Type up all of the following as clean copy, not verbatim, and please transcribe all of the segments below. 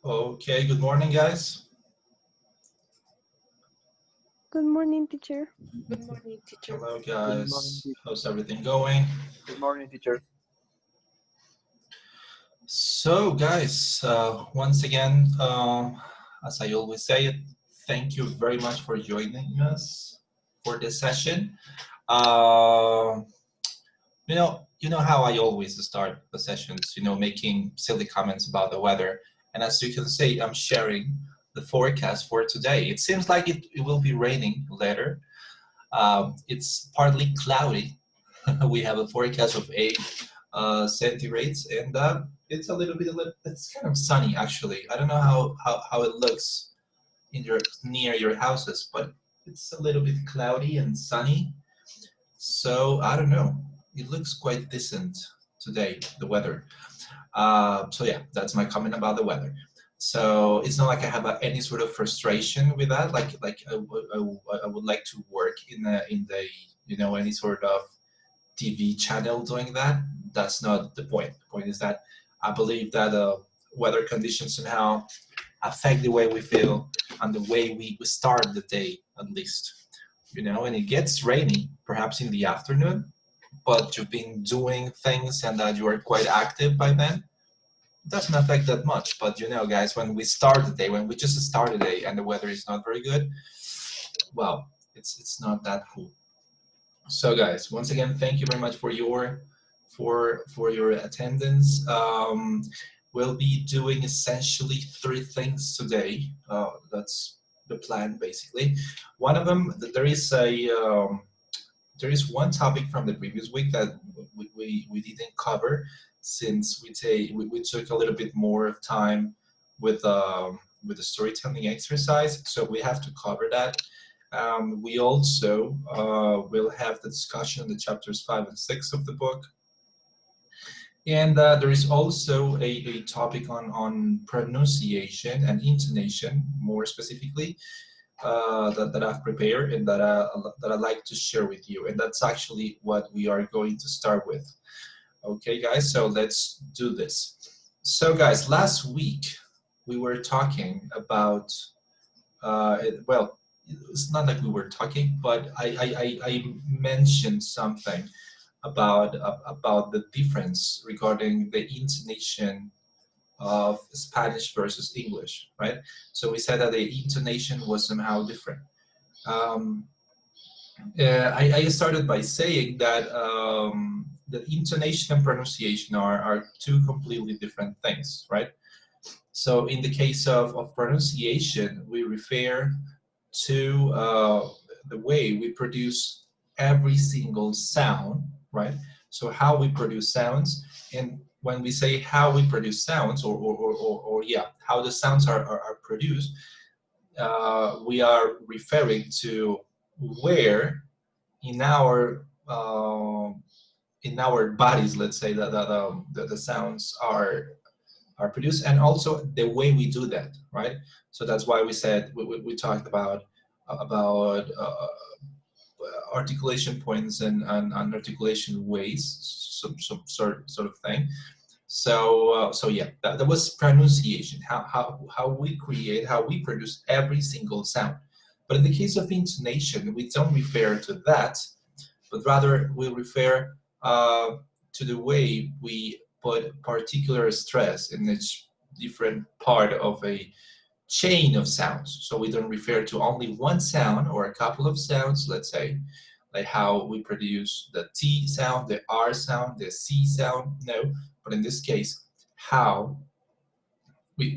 Okay, good morning, guys. Good morning, teacher. Good morning, teacher. Hello, Good morning, guys. teacher. How's everything going? Good morning, teacher. So, guys, once again, as I always say it, thank you very much for joining us for this session. Um you know how I always start the sessions, making silly comments about the weather. And as you can see, I'm sharing the forecast for today. It seems like it will be raining later. It's partly cloudy. We have a forecast of 8 centigrades, and it's it's kind of sunny actually. I don't know how it looks in your near your houses, but it's a little bit cloudy and sunny. So I don't know. It looks quite decent today, the weather. So yeah, that's my comment about the weather. So it's not like I have any sort of frustration with that. Like I would like to work in the any sort of TV channel doing that. That's not the point. The point is that I believe that weather conditions somehow affect the way we feel and the way we start the day at least. And it gets rainy, perhaps in the afternoon, but you've been doing things and that you are quite active by then, it doesn't affect that much. But guys, when we start the day, when we just start the day and the weather is not very good, well, it's not that cool. So guys, once again, thank you very much for your attendance. We'll be doing essentially three things today. That's the plan basically. One of them, there is one topic from the previous week that we didn't cover, since we took a little bit more of time with the storytelling exercise, so we have to cover that. We also will have the discussion on the chapters 5 and 6 of the book. And there is also a topic on pronunciation and intonation, more specifically, that I've prepared and that I'd like to share with you. And that's actually what we are going to start with. Okay, guys, so let's do this. So, guys, last week we were talking about, well, it's not like we were talking, but I mentioned something about the difference regarding the intonation of Spanish versus English, right? So we said that the intonation was somehow different. Um, I started by saying that the intonation and pronunciation are two completely different things, right? So in the case of pronunciation, we refer to the way we produce every single sound, right? So how we produce sounds, and when we say how we produce sounds, or yeah, how the sounds are produced, we are referring to where in our bodies, let's say, that the sounds are produced, and also the way we do that, right? So that's why we said we talked about articulation points and articulation ways, some sort of thing. So yeah, that was pronunciation, how we create, how we produce every single sound. But in the case of intonation, we don't refer to that, but rather we refer to the way we put particular stress in each different part of a chain of sounds. So we don't refer to only one sound or a couple of sounds, let's say, like how we produce the T sound, the R sound, the C sound. No, but in this case, how we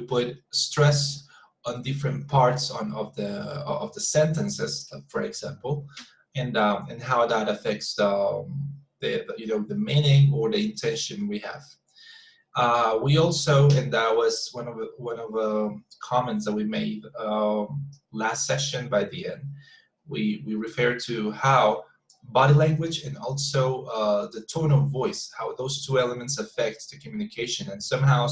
put stress on different parts of the sentences, for example, and how that affects the meaning or the intention we have. We also, and that was one of the comments that we made last session by the end. We refer to how body language and also the tone of voice, how those two elements affect the communication, and somehow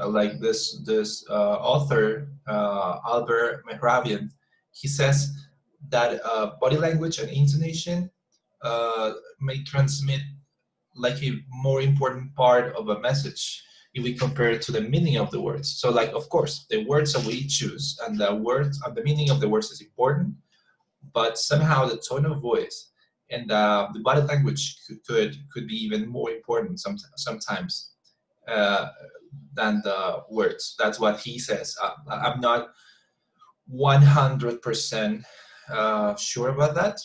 like this author Albert Mehrabian, he says that body language and intonation may transmit like a more important part of a message if we compare it to the meaning of the words. So like, of course, the words that we choose and the words and the meaning of the words is important, but somehow the tone of voice and the body language could be even more important sometimes uh, than the words. That's what he says. I'm not 100% sure about that,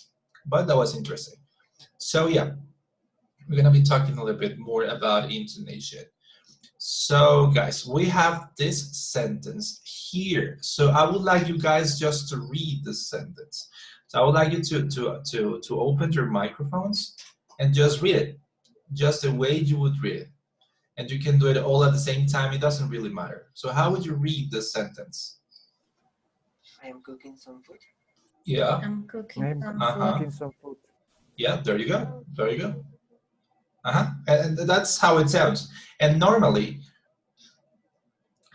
but that was interesting. So yeah, we're gonna be talking a little bit more about intonation. So guys, we have this sentence here. So I would like you guys just to read this sentence. So I would like you to open your microphones and just read it, just the way you would read it. And you can do it all at the same time. It doesn't really matter. So how would you read this sentence? I am cooking some food. Yeah. I'm cooking I'm some Uh-huh. cooking food. some food. Yeah, there you go. There you go. Uh-huh. And that's how it sounds. And normally,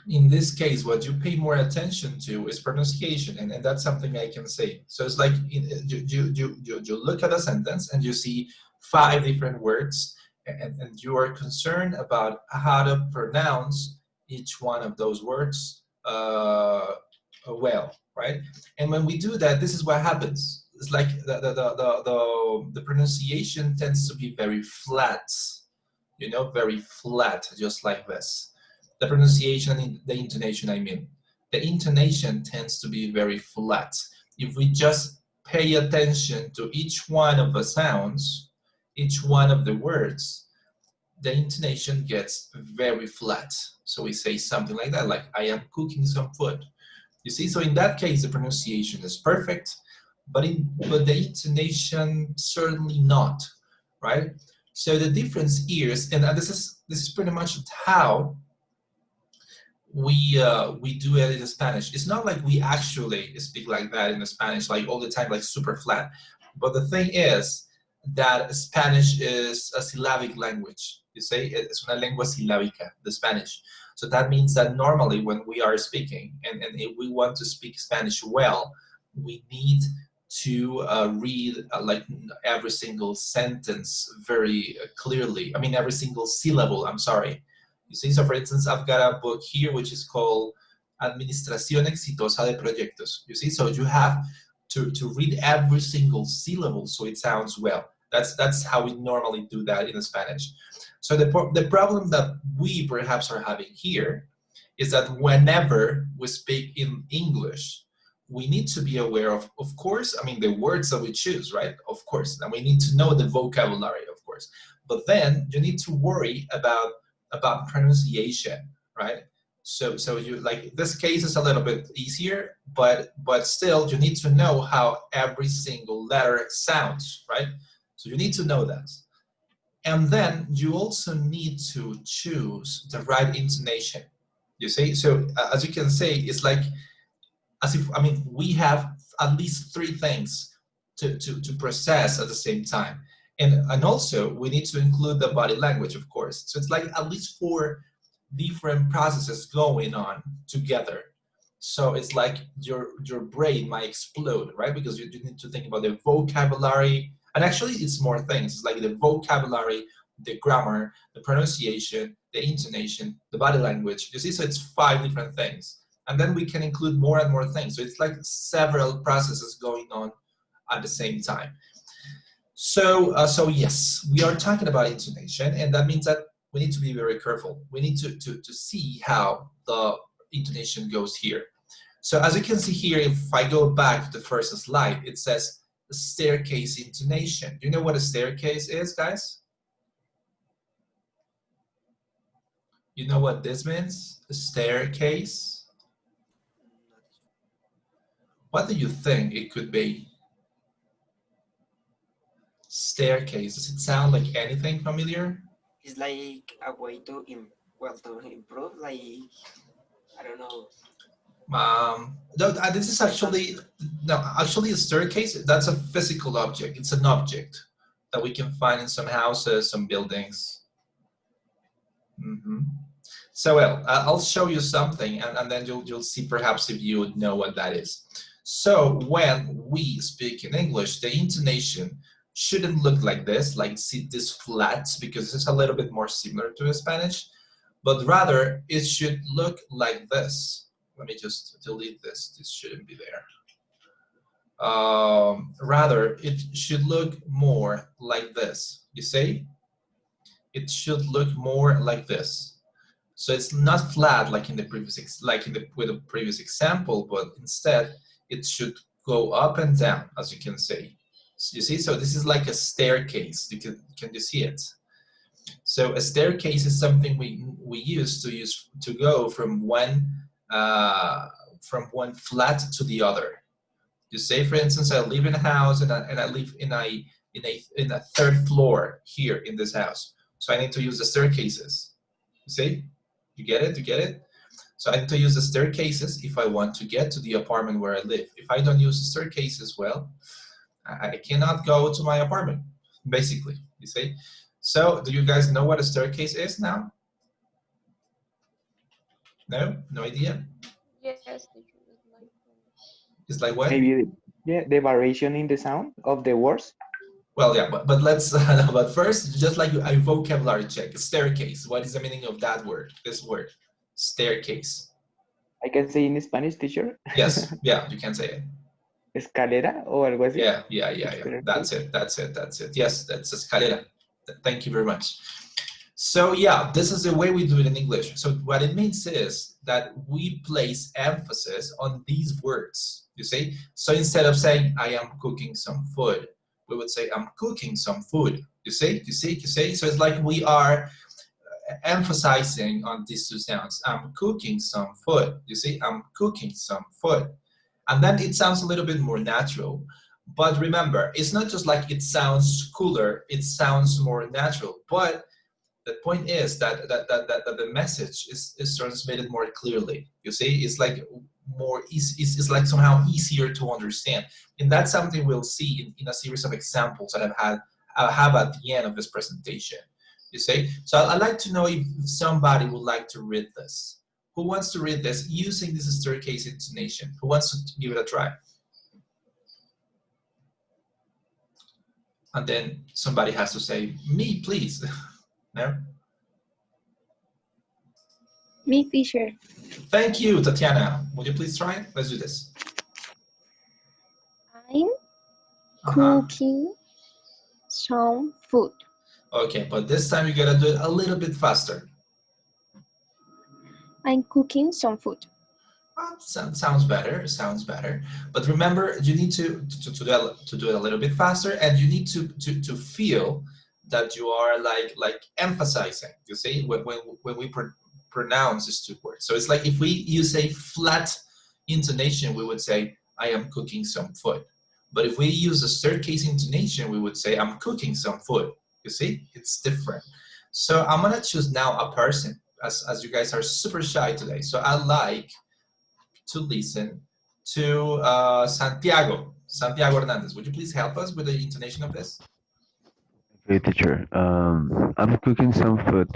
in this case, what you pay more attention to is pronunciation, and that's something I can say. So it's like you look at a sentence and you see five different words, and you are concerned about how to pronounce each one of those words well, right? And when we do that, this is what happens. It's like the pronunciation tends to be very flat, very flat, just like this. The pronunciation and the intonation, I mean. The intonation tends to be very flat. If we just pay attention to each one of the sounds, each one of the words, the intonation gets very flat. So we say something like that, like, I am cooking some food. You see, so in that case, the pronunciation is perfect, but the intonation certainly not, right? So the difference here is, and this is pretty much how we do it in Spanish. It's not like we actually speak like that in Spanish, like all the time, like super flat. But the thing is that Spanish is a syllabic language. You say it's una lengua silábica, the Spanish. So that means that normally when we are speaking, and if we want to speak Spanish well, we need to read like every single sentence very clearly. I mean, every single syllable, I'm sorry. You see, so for instance, I've got a book here which is called Administración Exitosa de Proyectos. You see, so you have to read every single syllable so it sounds well. That's how we normally do that in Spanish. So the problem that we perhaps are having here is that whenever we speak in English, we need to be aware of course, I mean, the words that we choose, right? Of course, and we need to know the vocabulary, of course. But then you need to worry about pronunciation, right? So you, like, this case is a little bit easier, but still you need to know how every single letter sounds, right? So you need to know that. And then you also need to choose the right intonation. You see, so as you can say, it's like as if, I mean, we have at least three things to process at the same time. And also we need to include the body language, of course. So it's like at least four different processes going on together. So it's like your brain might explode, right? Because you need to think about the vocabulary, and actually it's more things. It's like the vocabulary, the grammar, the pronunciation, the intonation, the body language. You see, so it's five different things. And then we can include more and more things. So it's like several processes going on at the same time. So yes, we are talking about intonation, and that means that we need to be very careful. We need to see how the intonation goes here. So as you can see here, if I go back to the first slide, it says staircase intonation. Do you know what a staircase is, guys? You know what this means? A staircase? What do you think it could be? Staircase. Does it sound like anything familiar? It's like a way to to improve. Like, I don't know. No, this is actually, no, actually a staircase, that's a physical object. It's an object that we can find in some houses, some buildings. So, well, I'll show you something, and then you'll see perhaps if you would know what that is. So when we speak in English, the intonation shouldn't look like this, like see this flat, because it's a little bit more similar to Spanish. but rather it should look like this. Let me just delete this. This shouldn't be there. Rather, it should look more like this. You see? It should look more like this. So it's not flat like in the previous with the previous example, but instead it should go up and down, as you can see. So you see, so this is like a staircase. Can you see it? So a staircase is something we use to go uh, from one flat to the other. You say, for instance, I live in a house and I live in a third floor here in this house. So I need to use the staircases. You see? You get it? You get it? So I need to use the staircases if I want to get to the apartment where I live. If I don't use the staircases, well, I cannot go to my apartment, basically, you see? So do you guys know what a staircase is now? No? No idea? Yes, teacher. It's like It's like what? Maybe, yeah, the variation in the sound of the words. Well, yeah, but let's, but first, just like a vocabulary check, staircase. What is the meaning of that word, this word? Staircase. I can say in Spanish, teacher. Yes, yeah, you can say it. Escalera o algo así. Yeah. That's it. Yes, that's escalera. Thank you very much. So yeah, this is the way we do it in English. So what it means is that we place emphasis on these words, you see? So instead of saying, I am cooking some food, we would say, I'm cooking some food. You see? You see? So it's like we are emphasizing on these two sounds. I'm cooking some food. You see? I'm cooking some food. And then it sounds a little bit more natural. But remember, it's not just like it sounds cooler, it sounds more natural. But the point is that the message is transmitted more clearly. You see, it's like more easy, it's like somehow easier to understand. And that's something we'll see in a series of examples that I have at the end of this presentation. You see, so I'd like to know if somebody would like to read this. Who wants to read this using this staircase intonation? Who wants to give it a try? And then somebody has to say, me, please. No? me, teacher. Thank you, Tatiana. Would you please try it? Let's do this. I'm Uh-huh. cooking some food. Okay, but this time you gotta do it a little bit faster. I'm cooking some food. Sounds better. Sounds better. But remember, you need to do it a little bit faster, and you need to feel that you are like emphasizing. You see, when we pronounce these two words. So it's like if we use a flat intonation, we would say, "I am cooking some food." But if we use a staircase intonation, we would say, "I'm cooking some food." You see, it's different. So I'm gonna choose now a person, as you guys are super shy today. So I like to listen to Santiago. Santiago Hernandez, would you please help us with the intonation of this? Okay, teacher. I'm cooking some food.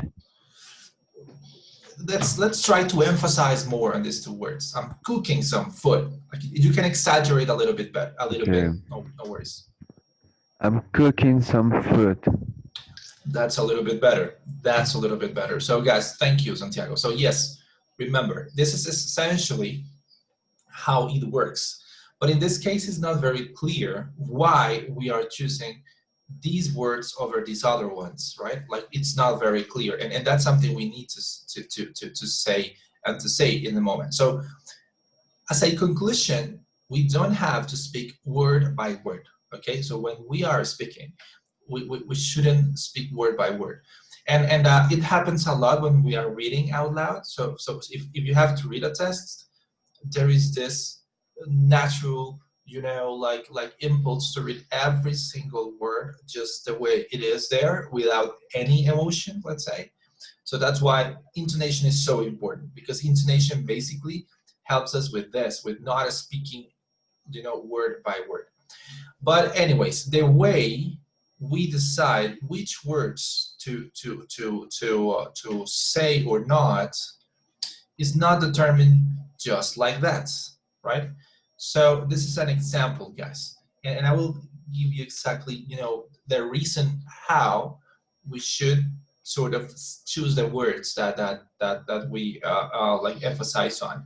Let's try to emphasize more on these two words. I'm cooking some food. Like, you can exaggerate a little bit, but a little Okay. bit. No worries. I'm cooking some food. That's a little bit better. That's a little bit better. So guys, thank you, Santiago. So yes, remember, this is essentially how it works. But in this case, it's not very clear why we are choosing these words over these other ones, right? Like, it's not very clear. And that's something we need to say and to say in the moment. So as a conclusion, we don't have to speak word by word, okay? So when we are speaking, we shouldn't speak word by word. And it happens a lot when we are reading out loud. So if you have to read a text, there is this natural, like impulse to read every single word just the way it is there without any emotion, let's say. So that's why intonation is so important, because intonation basically helps us with this, with not speaking, word by word. But anyways, the way we decide which words to say or not is not determined just like that, right? So this is an example, guys, and I will give you exactly, the reason how we should sort of choose the words that we like emphasize on.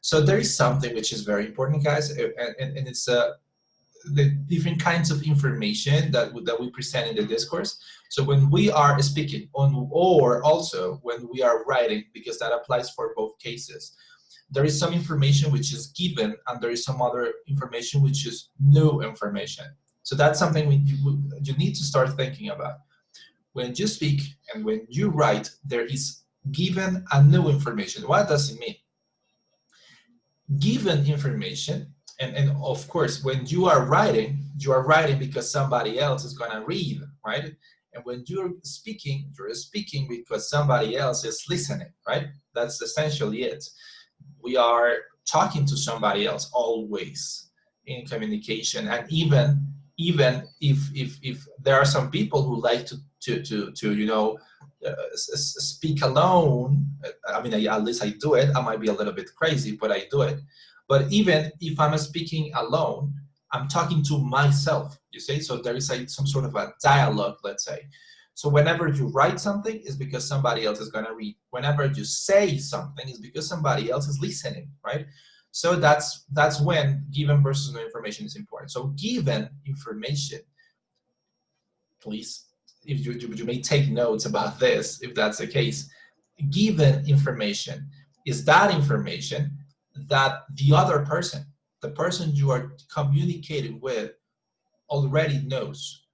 So there is something which is very important, guys, and it's the different kinds of information that we present in the discourse. So when we are speaking on, or also when we are writing, because that applies for both cases, there is some information which is given and there is some other information which is new information. So that's something you need to start thinking about. When you speak and when you write, there is given and new information. What does it mean? Given information, and of course, when you are writing because somebody else is going to read, right? And when you're speaking because somebody else is listening, right? That's essentially it. We are talking to somebody else always in communication, and even if there are some people who like to speak alone. I mean, at least I do it. I might be a little bit crazy, but I do it. But even if I'm speaking alone, I'm talking to myself, you see? So there is some sort of a dialogue, let's say. So whenever you write something, it's because somebody else is going to read. Whenever you say something, it's because somebody else is listening, right? So that's when given versus no information is important. So given information, please, if you may take notes about this, if that's the case. Given information is that information that the other person, the person you are communicating with, already knows,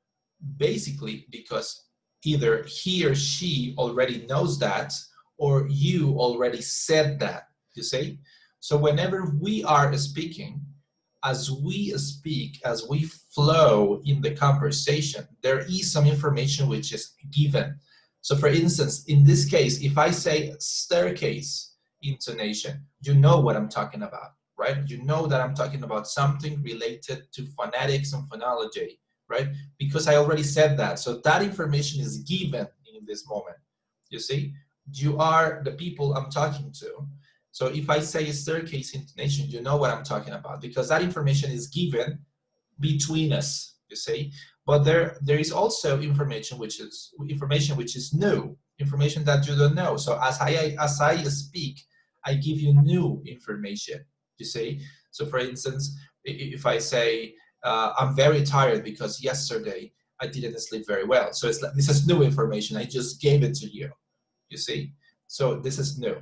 basically because either he or she already knows that or you already said that, you see? So whenever we are speaking, as we speak, as we flow in the conversation, there is some information which is given. So for instance, in this case, if I say staircase intonation, you know what I'm talking about, right? You know that I'm talking about something related to phonetics and phonology, right? Because I already said that. So that information is given in this moment. You see, you are the people I'm talking to. So if I say staircase intonation, you know what I'm talking about because that information is given between us, you see. But there is also information which is new, information that you don't know. So as I speak, I give you new information, you see. So for instance, if I say I'm very tired because yesterday I didn't sleep very well. So it's like, this is new information. I just gave it to you, you see. So this is new.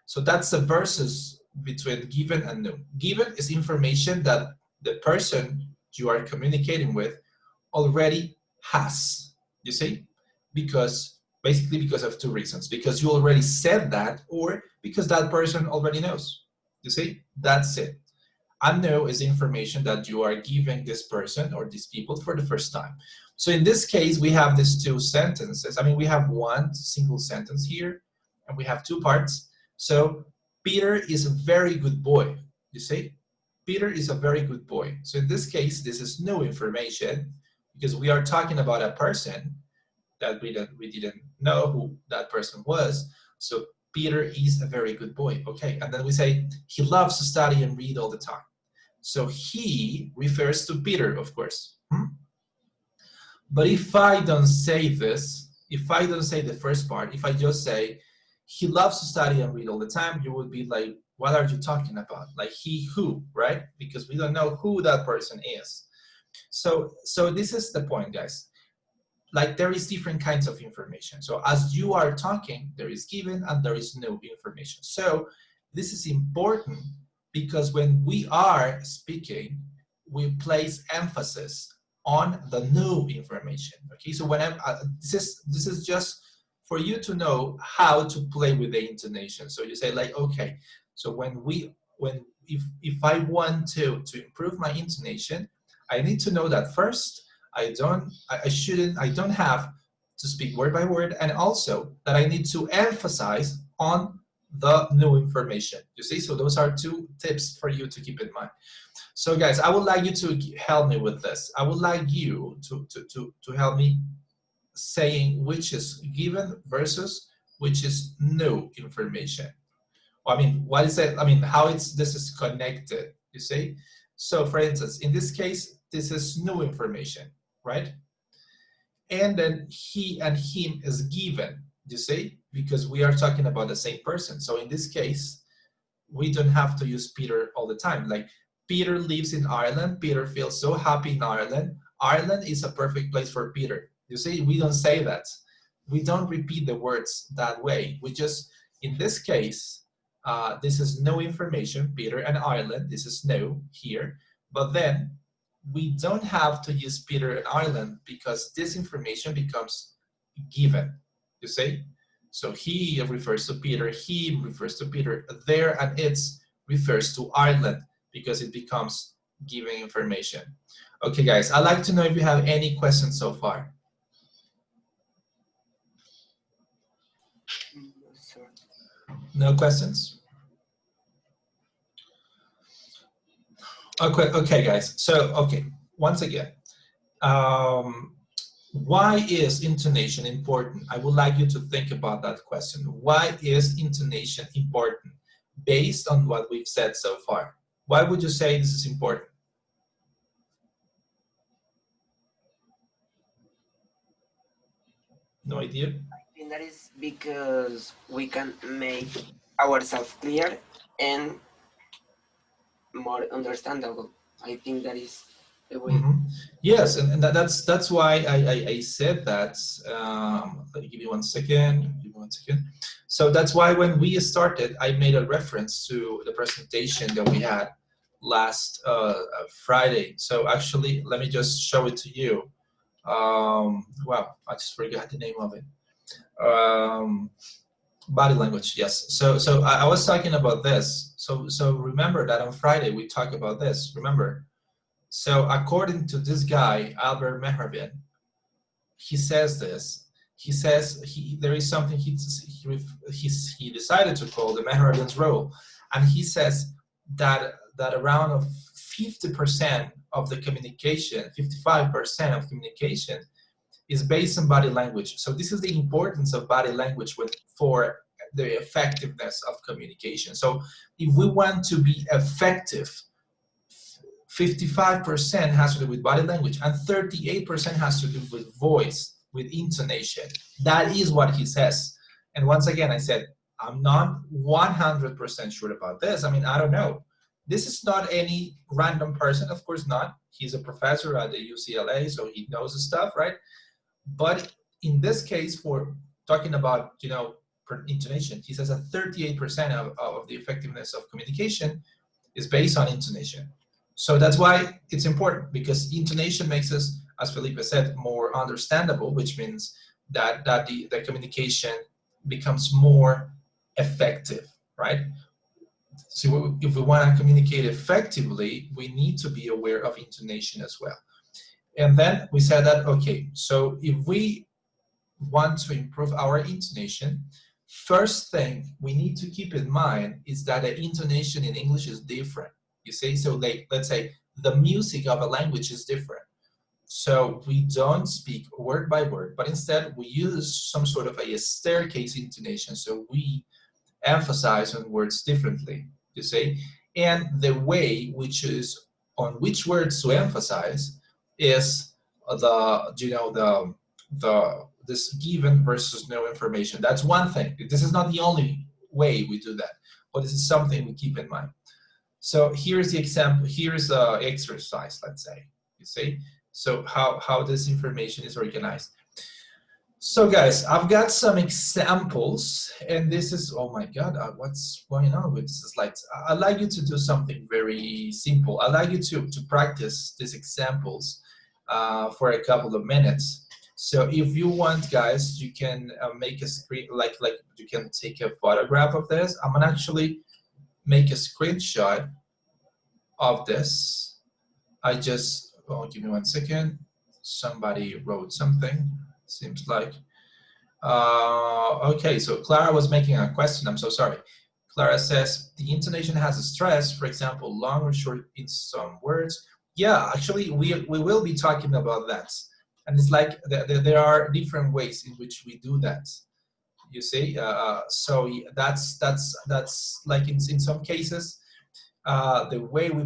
So that's the versus between given and new. Given is information that the person you are communicating with already has, you see? Because, basically because of two reasons. Because you already said that or because that person already knows, you see? That's it. And know is information that you are giving this person or these people for the first time. So in this case, we have these two sentences. I mean, we have one single sentence here and we have two parts. So Peter is a very good boy, you see? Peter is a very good boy. So in this case, this is new information because we are talking about a person that we didn't know who that person was. So Peter is a very good boy. Okay, and then we say he loves to study and read all the time. So he refers to Peter, of course. But if I don't say this, if I don't say the first part, if I just say he loves to study and read all the time, you would be like, what are you talking about? Like he who, right? Because we don't know who that person is. So this is the point, guys. Like there is different kinds of information. So as you are talking, there is given and there is new information. So this is important because when we are speaking, we place emphasis on the new information. Okay, so whenever this is just for you to know how to play with the intonation. So you say like, okay, so if I want to improve my intonation, I need to know that first I don't have to speak word by word, and also that I need to emphasize on the new information. You see, so those are two tips for you to keep in mind. So guys, I would like you to help me with this. I would like you to help me saying which is given versus which is new information. I mean, what is it? I mean, how this is connected, you see? So for instance, in this case, this is new information, right? And then he and him is given. You see, because we are talking about the same person. So in this case, we don't have to use Peter all the time. Like, Peter lives in Ireland. Peter feels so happy in Ireland. Ireland is a perfect place for Peter. You see, we don't say that. We don't repeat the words that way. We just, in this case, this is no information, Peter and Ireland. This is no here. But then we don't have to use Peter and Ireland because this information becomes given. You see? So he refers to Peter, he refers to Peter, there and it's refers to Ireland because it becomes giving information. Okay, guys, I'd like to know if you have any questions so far. No, sorry. No questions? Okay, guys. So, okay, once again, um, why is intonation important? I would like you to think about that question. Why is intonation important based on what we've said so far? Why would you say this is important? No idea? I think that is because we can make ourselves clear and more understandable. I think that is the way. Mm-hmm. Yes, and that's why I said that. Let me give you 1 second. Give me 1 second. So that's why when we started, I made a reference to the presentation that we had last Friday. So actually, let me just show it to you. Wow, I just forgot the name of it. Body language, yes. So I was talking about this. So remember that on Friday we talked about this. Remember. So according to this guy, Albert Mehrabin, he says this. He says there is something he decided to call the Mehrabin's rule, and he says that around of 50% of the communication, 55% of communication is based on body language. So this is the importance of body language for the effectiveness of communication. So if we want to be effective, 55% has to do with body language and 38% has to do with voice, with intonation. That is what he says. And once again, I said, I'm not 100% sure about this. I mean, I don't know. This is not any random person, of course not. He's a professor at the UCLA, so he knows the stuff, right? But in this case, for talking about, intonation, he says that 38% of the effectiveness of communication is based on intonation. So that's why it's important, because intonation makes us, as Felipe said, more understandable, which means that the communication becomes more effective, right? So if we want to communicate effectively, we need to be aware of intonation as well. And then we said that, okay, so if we want to improve our intonation, first thing we need to keep in mind is that the intonation in English is different. You see, so like, let's say the music of a language is different. So we don't speak word by word, but instead we use some sort of a staircase intonation. So we emphasize on words differently, you see, and the way we choose on which words to emphasize is the this given versus no information. That's one thing. This is not the only way we do that, but this is something we keep in mind. So here's the example. Here's the exercise. Let's say, you see, so how this information is organized. So guys, I've got some examples, and this is, oh my God, what's going on with this slides? I'd like you to do something very simple. I'd like you to practice these examples for a couple of minutes. So if you want, guys, you can make a screen, like you can take a photograph of this. I'm gonna actually make a screenshot of this. I just, oh, give me 1 second. Somebody wrote something, seems like. Okay, so Clara was making a question. I'm so sorry. Clara says, the intonation has a stress, for example, long or short in some words. Yeah, actually, we will be talking about that. And it's like there are different ways in which we do that. You see, so that's like in some cases, the way we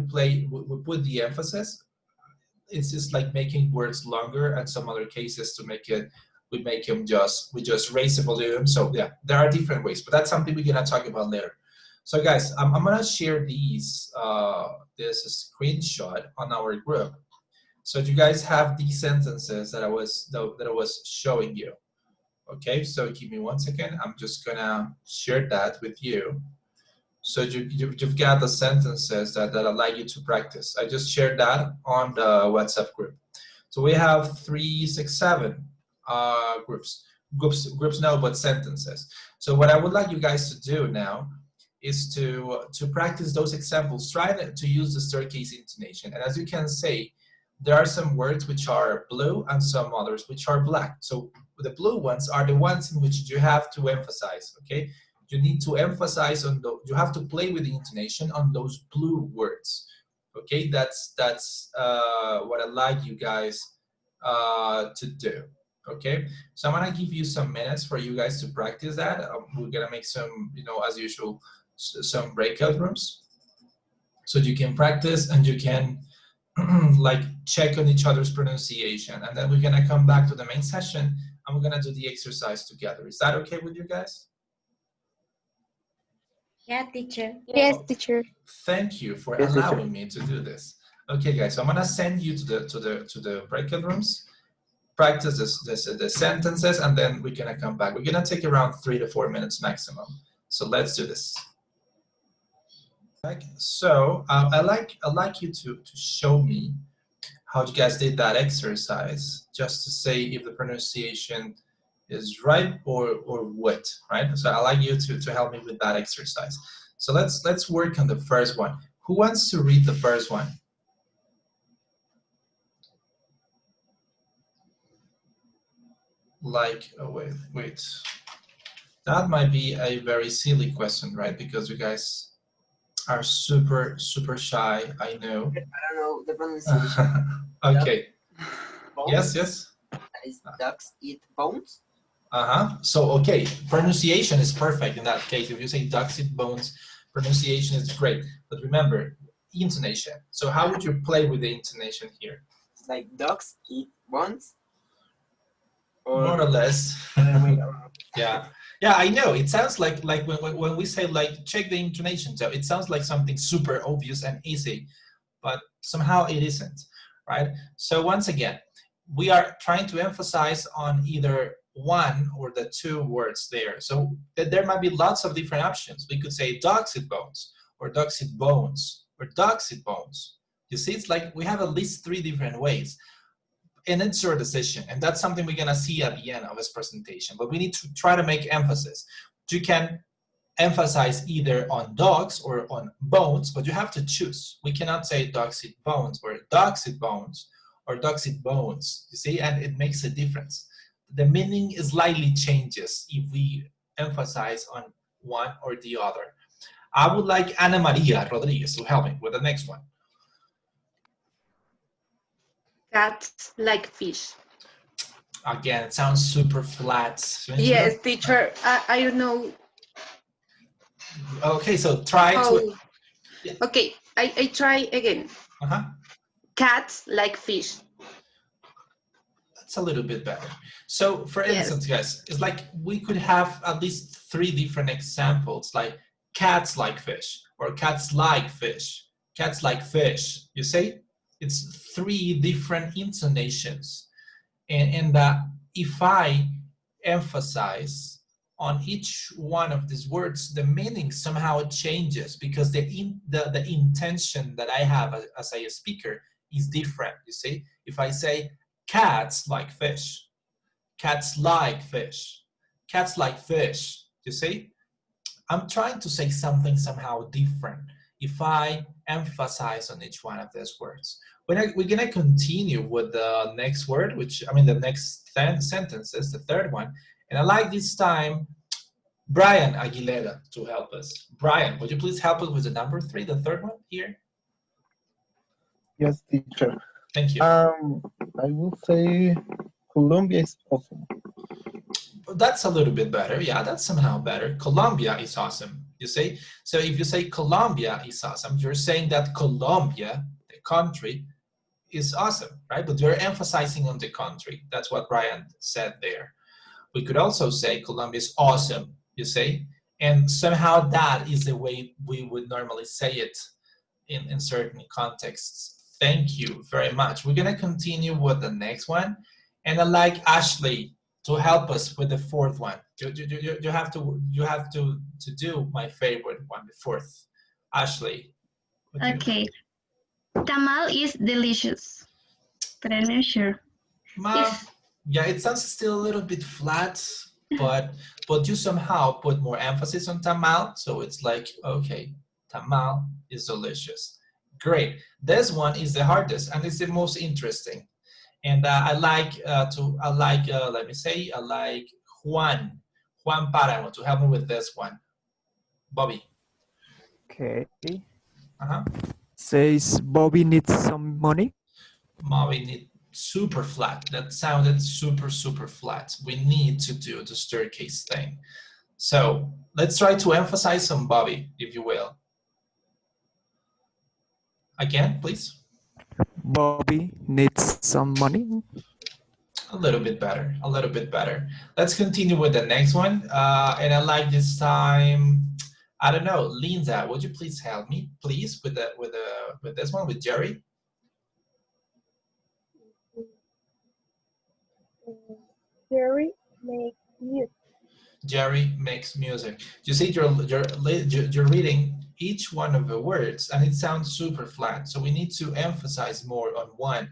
put the emphasis, it's just like making words longer, and some other cases to make it we just raise the volume. So yeah, there are different ways, but that's something we're gonna talk about later. So guys, I'm gonna share this screenshot on our group. So you guys have these sentences that I was showing you. Okay, so give me 1 second. I'm just gonna share that with you. So you've got the sentences that allow you to practice. I just shared that on the WhatsApp group. So we have 3, 6, 7 groups no, but sentences. So what I would like you guys to do now is to practice those examples. Try to use the staircase intonation. And as you can say, there are some words which are blue and some others which are black. So the blue ones are the ones in which you have to emphasize, okay? You need to emphasize on those, you have to play with the intonation on those blue words, okay? That's what I'd like you guys to do, okay? So I'm gonna give you some minutes for you guys to practice that. We're gonna make some, you know, as usual, some breakout rooms so you can practice and you can like check on each other's pronunciation, and then we're gonna come back to the main session and we're gonna do the exercise together. Is that okay with you guys? Yeah, teacher. Yes, Oh, teacher. thank you for Yes, teacher. allowing me to do this. Okay, guys, so I'm gonna send you to the breakout rooms. Practice the sentences, and then we're gonna come back. We're gonna take around 3 to 4 minutes maximum. So let's do this. So I like you to show me how you guys did that exercise, just to say if the pronunciation is right or what, right? So I like you to help me with that exercise. So let's work on the first one. Who wants to read the first one? Like, oh wait. That might be a very silly question, right? Because you guys are super shy, I know. I don't know the pronunciation. Okay. Bones? Yes. That is ducks eat bones? So, okay, pronunciation is perfect in that case. If you say ducks eat bones, pronunciation is great. But remember, intonation. So how would you play with the intonation here? It's like ducks eat bones? More or less. Yeah. Yeah, I know. It sounds like when we say like check the intonation, so it sounds like something super obvious and easy, but somehow it isn't, right? So once again, we are trying to emphasize on either one or the two words there. So there might be lots of different options. We could say dogs eat bones, or dogs eat bones, or dogs eat bones. You see, it's like we have at least 3 different ways. And it's your decision, and that's something we're gonna see at the end of this presentation, but we need to try to make emphasis. You can emphasize either on dogs or on bones, but you have to choose. We cannot say dogs eat bones, or dogs eat bones, or dogs eat bones, you see, and it makes a difference. The meaning slightly changes if we emphasize on one or the other. I would like Ana Maria Rodriguez to help me with the next one. Cats like fish. Again, it sounds super flat. Yes, teacher. I don't know Okay, so try how. to. Yeah. Okay, I try again. Cats like fish. That's a little bit better. So, for instance, guys, it's like we could have at least 3 different examples, like cats like fish, or cats like fish, cats like fish. You see, it's 3 different intonations, and if I emphasize on each one of these words, the meaning somehow changes because the intention that I have as a speaker is different. You see, if I say cats like fish, cats like fish, cats like fish, you see, I'm trying to say something somehow different if I emphasize on each one of these words. We're going to continue with the next word, the next sentence is the third one. And I like this time Brian Aguilera to help us. Brian, would you please help us with the number 3, the third one here? Yes, teacher. Thank you. I will say Colombia is awesome. That's a little bit better. Yeah, that's somehow better. Colombia is awesome, you see? So if you say Colombia is awesome, you're saying that Colombia, the country, is awesome, right? But you're emphasizing on the country. That's what Brian said there. We could also say Colombia is awesome, you see? And somehow that is the way we would normally say it in certain contexts. Thank you very much. We're gonna continue with the next one. And I'd like Ashley to help us with the fourth one. You have to do my favorite one, the fourth. Ashley. Okay. Tamal is delicious. But I'm not sure. Yeah, it sounds still a little bit flat, but you somehow put more emphasis on tamal, so it's like, okay, tamal is delicious. Great. This one is the hardest and it's the most interesting. And I like let me say, I like Juan Paramo to help me with this one. Bobby. Okay. Uh-huh. Says Bobby needs some money. Bobby need super flat. That sounded super flat. We need to do the staircase thing. So let's try to emphasize on Bobby, if you will. Again, please. Bobby needs some money. A little bit better, a little bit better. Let's continue with the next one. And I like this time, I don't know, Linda, would you please help me, please, with this one, with Jerry? Jerry makes music. Jerry makes music. You see, you're reading each one of the words, and it sounds super flat. So we need to emphasize more on one.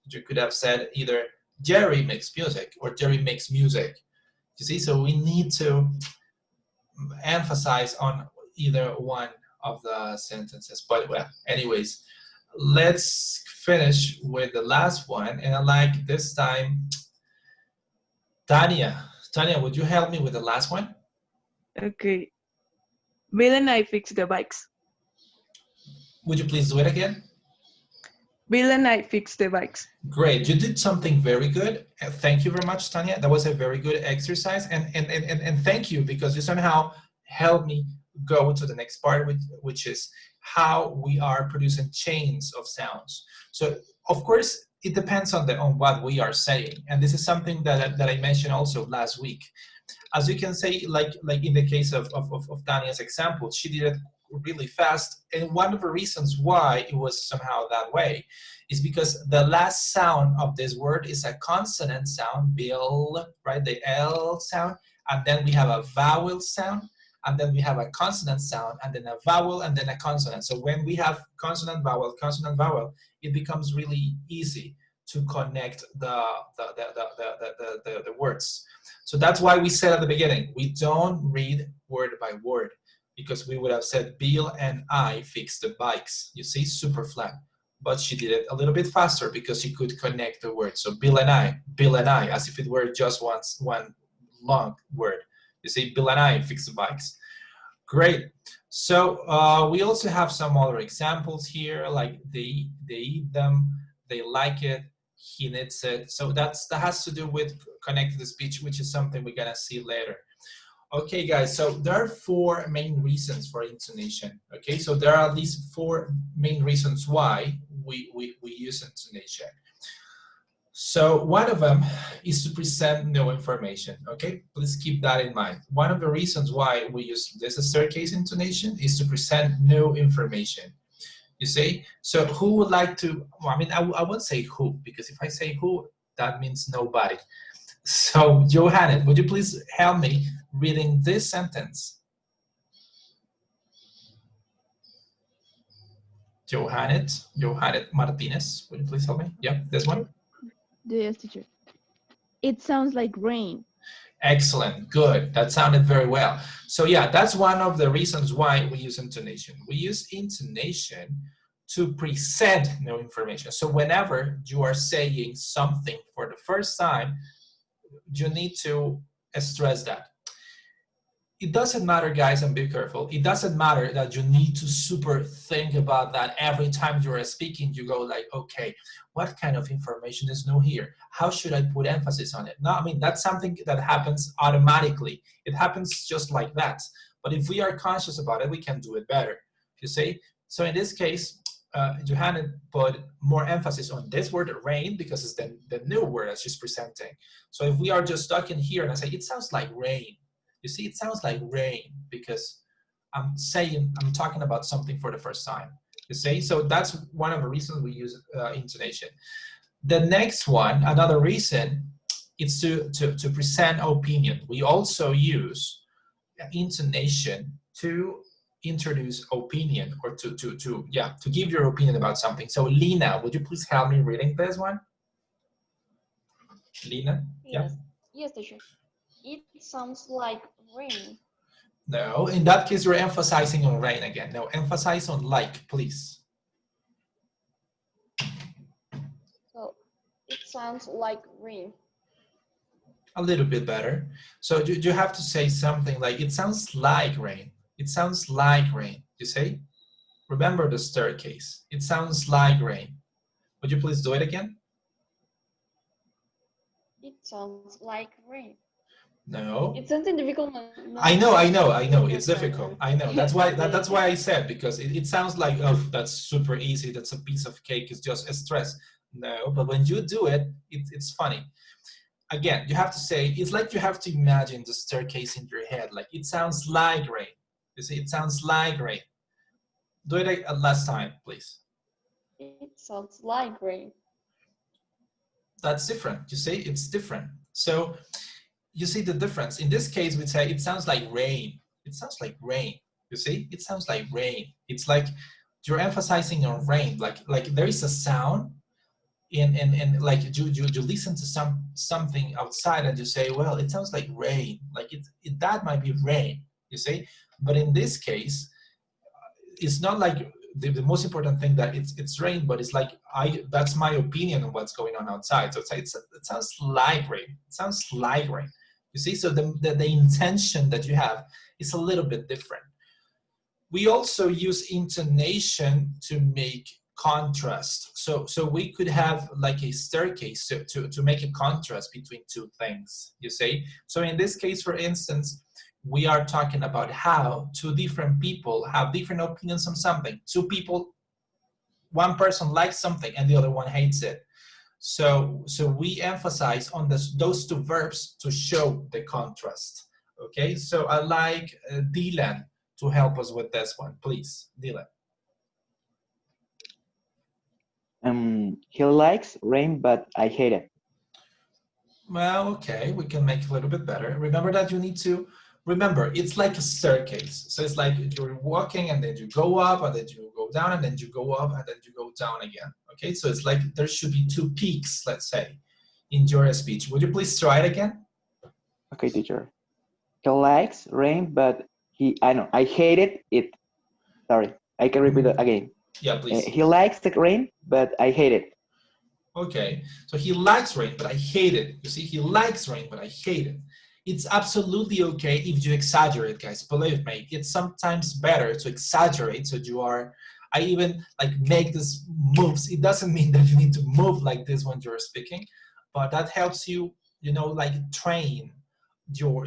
You could have said either Jerry makes music or Jerry makes music. You see, so we need to emphasize on either one of the sentences. But well, anyways, let's finish with the last one. And I like this time, Tanya. Tanya, would you help me with the last one? Okay. Bill and I fix the bikes. Would you please do it again? Bill and I fix the bikes. Great, you did something very good. Thank you very much, Tanya. That was a very good exercise. And thank you, because you somehow helped me go to the next part, which is how we are producing chains of sounds. So of course, it depends on what we are saying. And this is something that I mentioned also last week. As you can say, like in the case of Tanya's example, she did it really fast. And one of the reasons why it was somehow that way is because the last sound of this word is a consonant sound, bill, right? The L sound. And then we have a vowel sound. And then we have a consonant sound, and then a vowel, and then a consonant. So when we have consonant, vowel, it becomes really easy to connect the words. So that's why we said at the beginning, we don't read word by word, because we would have said Bill and I fixed the bikes. You see, super flat. But she did it a little bit faster because she could connect the words. So Bill and I, as if it were just one long word. You see, Bill and I fix the bikes. Great. So we also have some other examples here, like they eat them, they like it, he knits it. So that has to do with connected speech, which is something we're gonna see later. Okay, guys, so there are 4 main reasons for intonation. Okay, so there are at least 4 main reasons why we use intonation. So one of them is to present new information, okay? Please keep that in mind. One of the reasons why we use this staircase intonation is to present new information, you see? So who would like to, well, I mean, I won't say who, because if I say who, that means nobody. So Johannet, would you please help me reading this sentence? Johannet Martinez, would you please help me? Yeah, this one? Yes, teacher. It sounds like rain. Excellent, good. That sounded very well. So yeah, that's one of the reasons why we use intonation. We use intonation to present new information. So whenever you are saying something for the first time, you need to stress that. It doesn't matter, guys, and be careful. It doesn't matter that you need to super think about that every time you are speaking. You go like, okay, what kind of information is new here? How should I put emphasis on it? No, I mean, that's something that happens automatically. It happens just like that. But if we are conscious about it, we can do it better, you see? So in this case, Johanna put more emphasis on this word rain because it's the new word that she's presenting. So if we are just talking here and I say, it sounds like rain. You see, it sounds like rain because I'm talking about something for the first time. You see, so that's one of the reasons we use intonation. The next one, another reason, is to present opinion. We also use intonation to introduce opinion or to give your opinion about something. So Lina, would you please help me reading this one? Lina? Yes. Yes, teacher. It sounds like rain. No, in that case, you're emphasizing on rain again. No, emphasize on like, please. So it sounds like rain. A little bit better. So you have to say something like, it sounds like rain. It sounds like rain. You say? Remember the staircase. It sounds like rain. Would you please do it again? It sounds like rain. No. It's something difficult. No, I know. It's difficult. I know. That's why that's why I said, because it sounds like, oh, that's super easy. That's a piece of cake. It's just a stress. No, but when you do it, it's funny. Again, you have to say, it's like you have to imagine the staircase in your head. Like, it sounds like rain. You see, it sounds like rain. Do it last time, please. It sounds like rain. That's different. You see, it's different. So you see the difference. In this case, we say, it sounds like rain. It sounds like rain. You see, it sounds like rain. It's like you're emphasizing on rain. Like there is a sound, and like you listen to something outside and you say, well, it sounds like rain. Like that might be rain. You see, but in this case, it's not like the most important thing that it's rain, but it's like that's my opinion on what's going on outside. So it sounds like rain. It sounds like rain. You see, so the intention that you have is a little bit different. We also use intonation to make contrast. So we could have like a staircase to make a contrast between two things, you see. So in this case, for instance, we are talking about how two different people have different opinions on something. Two people, one person likes something and the other one hates it. So we emphasize on those two verbs to show the contrast. Okay, so I like Dylan to help us with this one, please, Dylan. He likes rain, but I hate it. Well, okay, we can make it a little bit better. Remember that you need to remember, it's like a staircase. So it's like you're walking and then you go up and then you go down and then you go up and then you go down again. Okay, so it's like there should be two peaks, let's say, in your speech. Would you please try it again? Okay, teacher. He likes rain, but I hated it. Sorry, I can repeat it again. Yeah, please. He likes the rain, but I hate it. Okay, so he likes rain, but I hate it. You see, he likes rain, but I hate it. It's absolutely okay if you exaggerate, guys. Believe me, it's sometimes better to exaggerate. So I even like make these moves. It doesn't mean that you need to move like this when you're speaking, but that helps you, like train your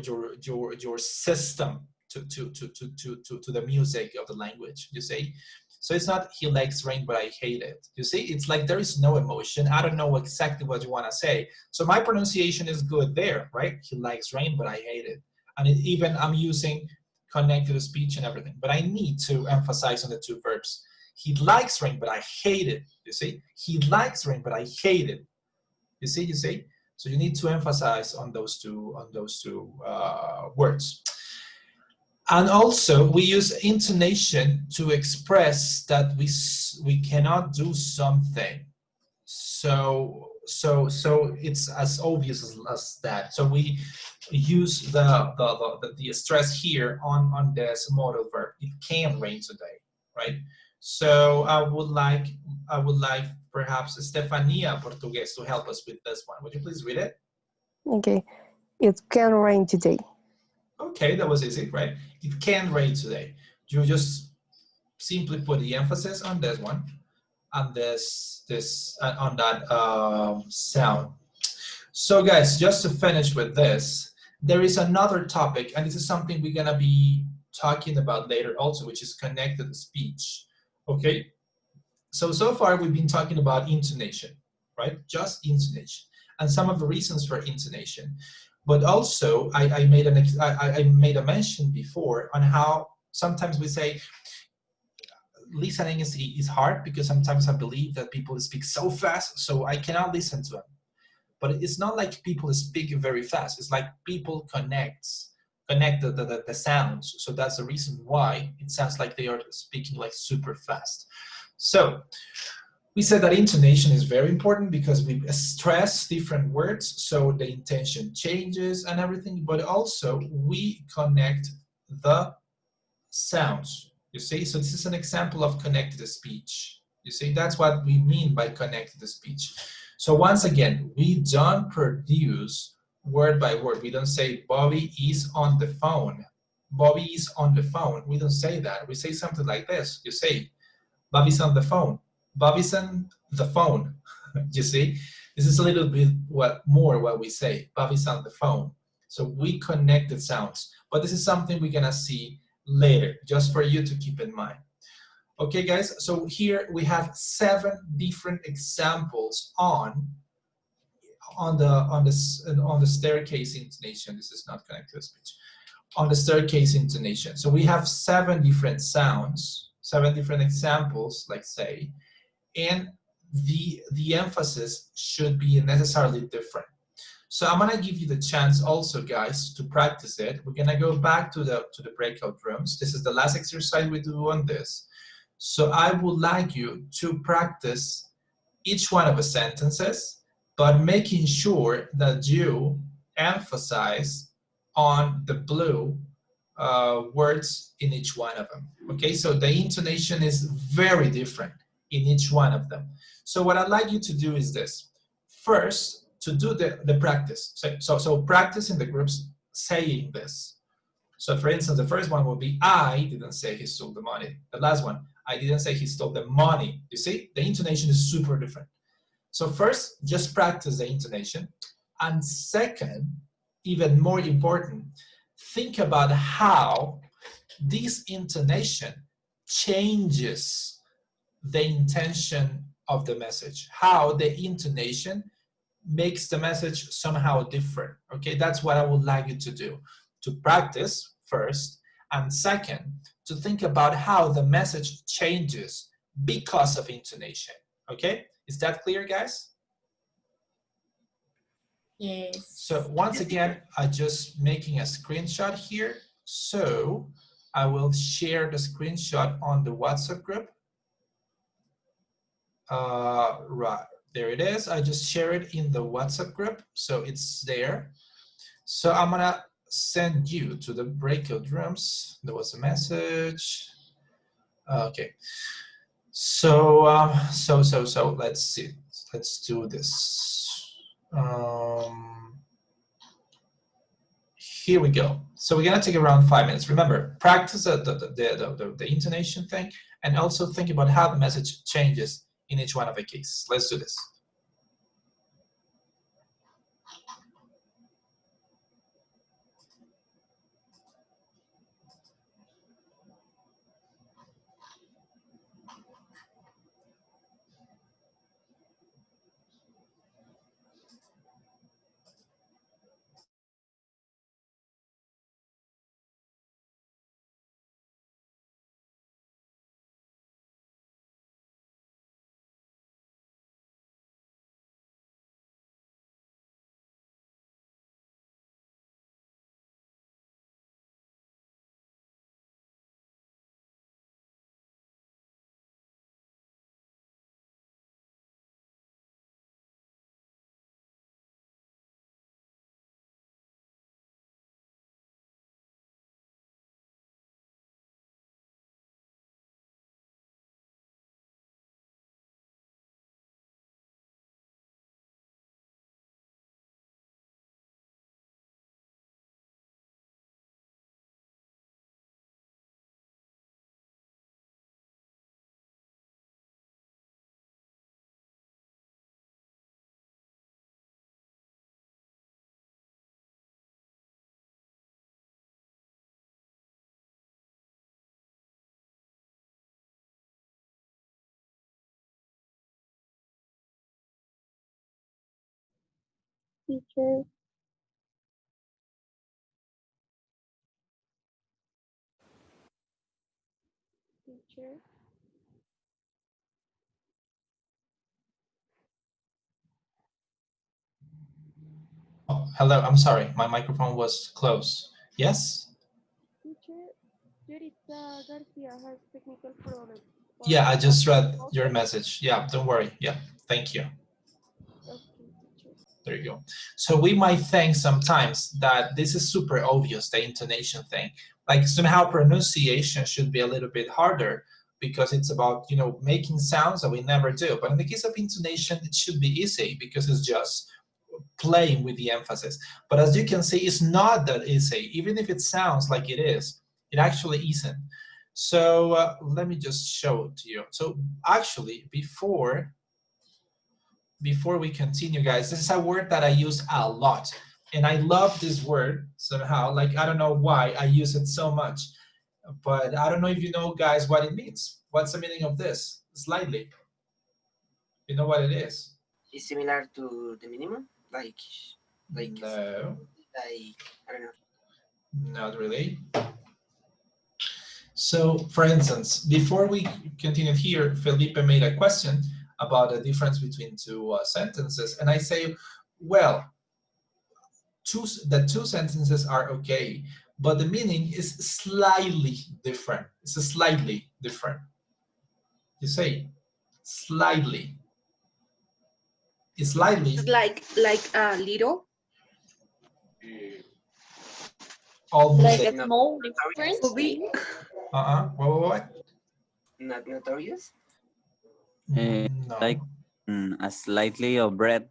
system to the music of the language, you see. So it's not he likes rain, but I hate it. You see, it's like there is no emotion. I don't know exactly what you want to say. So my pronunciation is good there, right? He likes rain, but I hate it. And even I'm using connected speech and everything, but I need to emphasize on the two verbs. He likes rain, but I hate it. You see, he likes rain, but I hate it. You see. So you need to emphasize on those two words. And also, we use intonation to express that we cannot do something. So it's as obvious as that. So we use the stress here on this modal verb. It can rain today, right? So I would like perhaps Stefania Portugues to help us with this one. Would you please read it? Okay, it can rain today. Okay, that was easy, right? It can rain today. You just simply put the emphasis on this one, and on that sound. So guys, just to finish with this, there is another topic, and this is something we're gonna be talking about later also, which is connected speech. Okay, So far we've been talking about intonation, right? Just intonation, and some of the reasons for intonation. But also, I made a mention before on how sometimes we say listening is hard because sometimes I believe that people speak so fast, so I cannot listen to them. But it's not like people speak very fast. It's like people connect the sounds. So that's the reason why it sounds like they are speaking like super fast. So we said that intonation is very important because we stress different words, so the intention changes and everything, but also we connect the sounds. You see, so this is an example of connected speech. You see, that's what we mean by connected speech. So once again, we don't produce word by word. We don't say Bobby is on the phone. Bobby is on the phone. We don't say that. We say something like this. You say, Bobby's on the phone. Bobby's on the phone. You see, this is a little bit what we say. Bobby's on the phone. So we connect the sounds. But this is something we're gonna see later, just for you to keep in mind. Okay, guys, so here we have 7 different examples on the staircase intonation. This is not connected to speech. On the staircase intonation. So we have 7 different sounds, 7 different examples, like say, and the emphasis should be necessarily different. So I'm gonna give you the chance also, guys, to practice it. We're gonna go back to the breakout rooms. This is the last exercise we do on this. So I would like you to practice each one of the sentences, but making sure that you emphasize on the blue words in each one of them. Okay, so the intonation is very different in each one of them. So what I'd like you to do is this. First, to do the practice. So practice in the groups saying this. So for instance, the first one will be, I didn't say he stole the money. The last one, I didn't say he stole the money. You see, the intonation is super different. So first, just practice the intonation. And second, even more important, think about how this intonation changes the intention of the message, how the intonation makes the message somehow different. Okay, that's what I would like you to do. To practice first, and second, to think about how the message changes because of intonation. Okay, is that clear, guys? Yes. So once again, I'm just making a screenshot here. So I will share the screenshot on the WhatsApp group. Right, there it is. I just share it in the WhatsApp group, so it's there. So I'm gonna send you to the breakout rooms. There was a message. Okay. So let's see. Let's do this. Here we go. So we're gonna take around 5 minutes. Remember, practice the intonation thing, and also think about how the message changes in each one of the cases. Let's do this. Teacher. Teacher. Oh, hello. I'm sorry. My microphone was closed. Yes? Teacher. Yurita Garcia has technical problems. Yeah, I just read your message. Yeah, don't worry. Yeah, thank you. Okay, teacher. There you go. So we might think sometimes that this is super obvious, the intonation thing. Like somehow pronunciation should be a little bit harder because it's about, you know, making sounds that we never do. But in the case of intonation, it should be easy because it's just playing with the emphasis. But as you can see, it's not that easy. Even if it sounds like it is, it actually isn't. So let me just show it to you. So actually, before we continue, guys, this is a word that I use a lot. And I love this word somehow. Like, I don't know why I use it so much. But I don't know if you know, guys, what it means. What's the meaning of this? Slightly. You know what it is? Is similar to the minimum, like No, like I don't know. not really. So, for instance, before we continue here, Felipe made a question about the difference between two sentences. And I say, well, the two sentences are okay, but the meaning is slightly different. It's a slightly different. You say slightly. It's slightly. Like a little. Almost Like there. a Not small notorious. difference, Could be. maybe? What? Not notorious. Like No. a slightly of bread.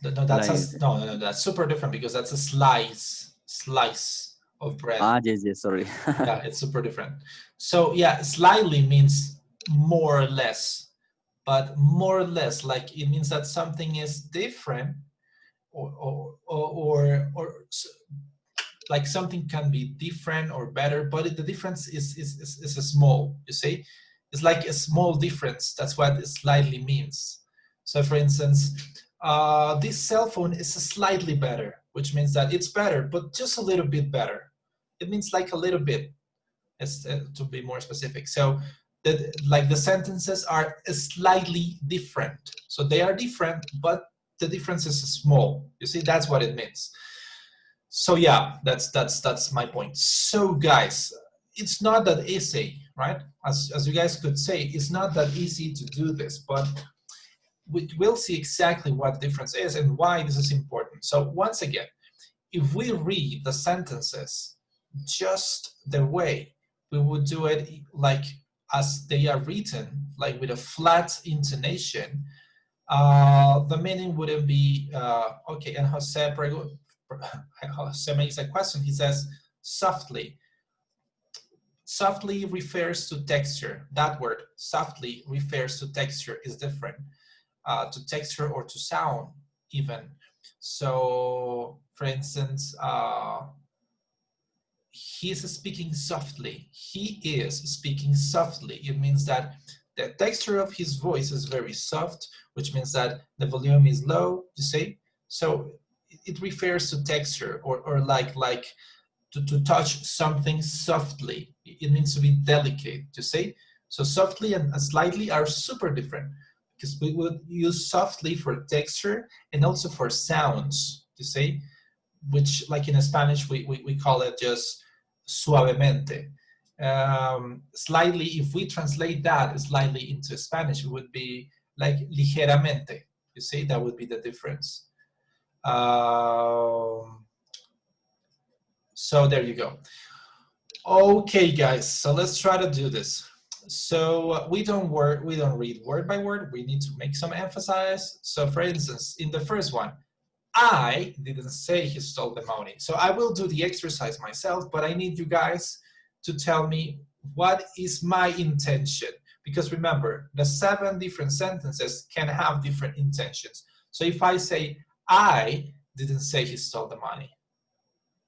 No, Like no, that's super different because that's a slice of bread. yes, yes, sorry. Yeah, it's super different. So yeah, slightly means more or less, but more or less, like it means that something is different, or like something can be different or better, but the difference is a small. You see, it's like a small difference. That's what it slightly means. So, for instance, this cell phone is slightly better, which means that it's better, but just a little bit better. It means like a little bit, to be more specific. So, like the sentences are slightly different. So they are different, but the difference is small. You see, that's what it means. So yeah, that's my point. So guys, it's not that easy, right? As you guys could say, it's not that easy to do this, but we will see exactly what the difference is and why this is important. So once again, if we read the sentences just the way we would do it, like as they are written, like with a flat intonation, the meaning wouldn't be okay. And Jose makes a question. He says softly. Softly refers to texture. That word softly refers to texture, is different to texture or to sound even. So for instance, he's speaking softly. He is speaking softly. It means that the texture of his voice is very soft, which means that the volume is low, you see? So it refers to texture, or like to touch something softly. It means to be delicate, you see? So softly and slightly are super different because we would use softly for texture and also for sounds, you see? Which, like in Spanish, we call it just suavemente. Slightly, if we translate that slightly into Spanish, it would be like ligeramente. You see, that would be the difference. So there you go. Okay, guys, so let's try to do this. So we don't read word by word. We need to make some emphasis. So for instance, in the first one, I didn't say he stole the money. So I will do the exercise myself, but I need you guys to tell me what is my intention. Because remember, the 7 different sentences can have different intentions. So if I say, I didn't say he stole the money,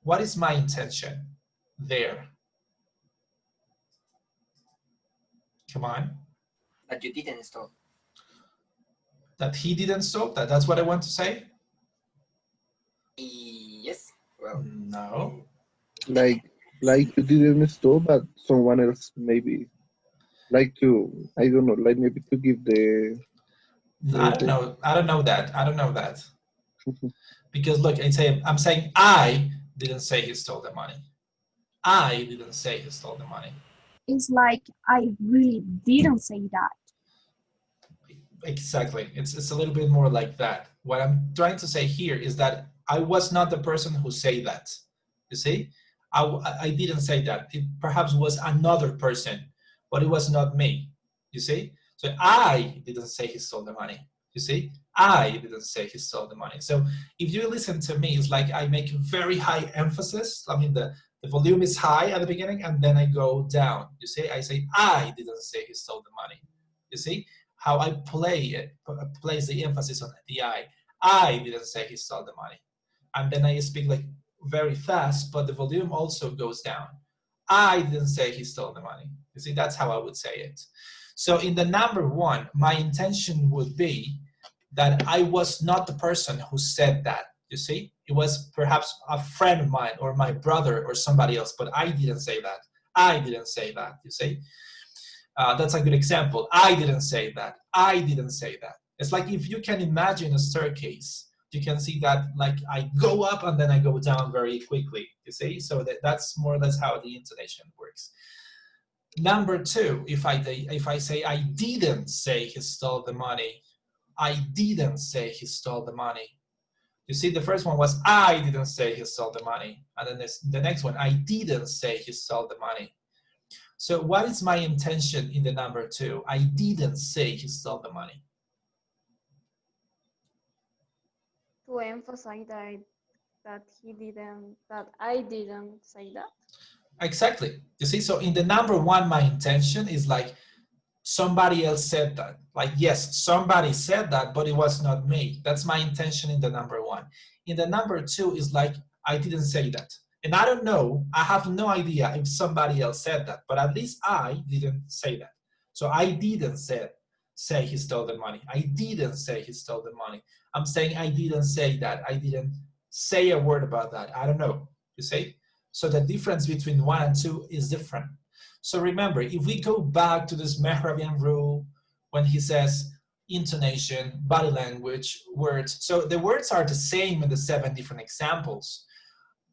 what is my intention there? Come on. That you didn't stop. That he didn't stop? That's what I want to say? Yes. Well. No. Like you didn't stole, but someone else maybe like to, I don't know, like maybe to give I the, don't the know. I don't know that. I don't know that. Because look, I'm saying I didn't say he stole the money. I didn't say he stole the money. It's like I really didn't say that. Exactly. It's a little bit more like that. What I'm trying to say here is that I was not the person who said that. You see, I didn't say that. It perhaps was another person, but it was not me. You see, so I didn't say he stole the money. You see, I didn't say he stole the money. So if you listen to me, it's like I make very high emphasis. I mean, the volume is high at the beginning, and then I go down. You see, I say I didn't say he stole the money. You see how I place the emphasis on the I. I didn't say he stole the money. And then I speak like very fast, but the volume also goes down. I didn't say he stole the money. You see, that's how I would say it. So in the number one, my intention would be that I was not the person who said that. You see, it was perhaps a friend of mine or my brother or somebody else, but I didn't say that. I didn't say that. You see, that's a good example. I didn't say that. I didn't say that. It's like if you can imagine a staircase, you can see that like I go up and then I go down very quickly, you see? So that's more or less how the intonation works. Number two, if I say I didn't say he stole the money, I didn't say he stole the money. You see, the first one was I didn't say he stole the money. And then the next one, I didn't say he stole the money. So what is my intention in the number two? I didn't say he stole the money. To emphasize that I didn't say that. Exactly. You see, so in the number one, my intention is like somebody else said that. Like, yes, somebody said that, but it was not me. That's my intention in the number one. In the number two is like, I didn't say that. And I don't know, I have no idea if somebody else said that, but at least I didn't say that. So I didn't say he stole the money. I didn't say he stole the money. I'm saying I didn't say that. I didn't say a word about that. I don't know, you see? So the difference between one and two is different. So remember, if we go back to this Mehrabian rule, when he says intonation, body language, words, so the words are the same in the 7 different examples,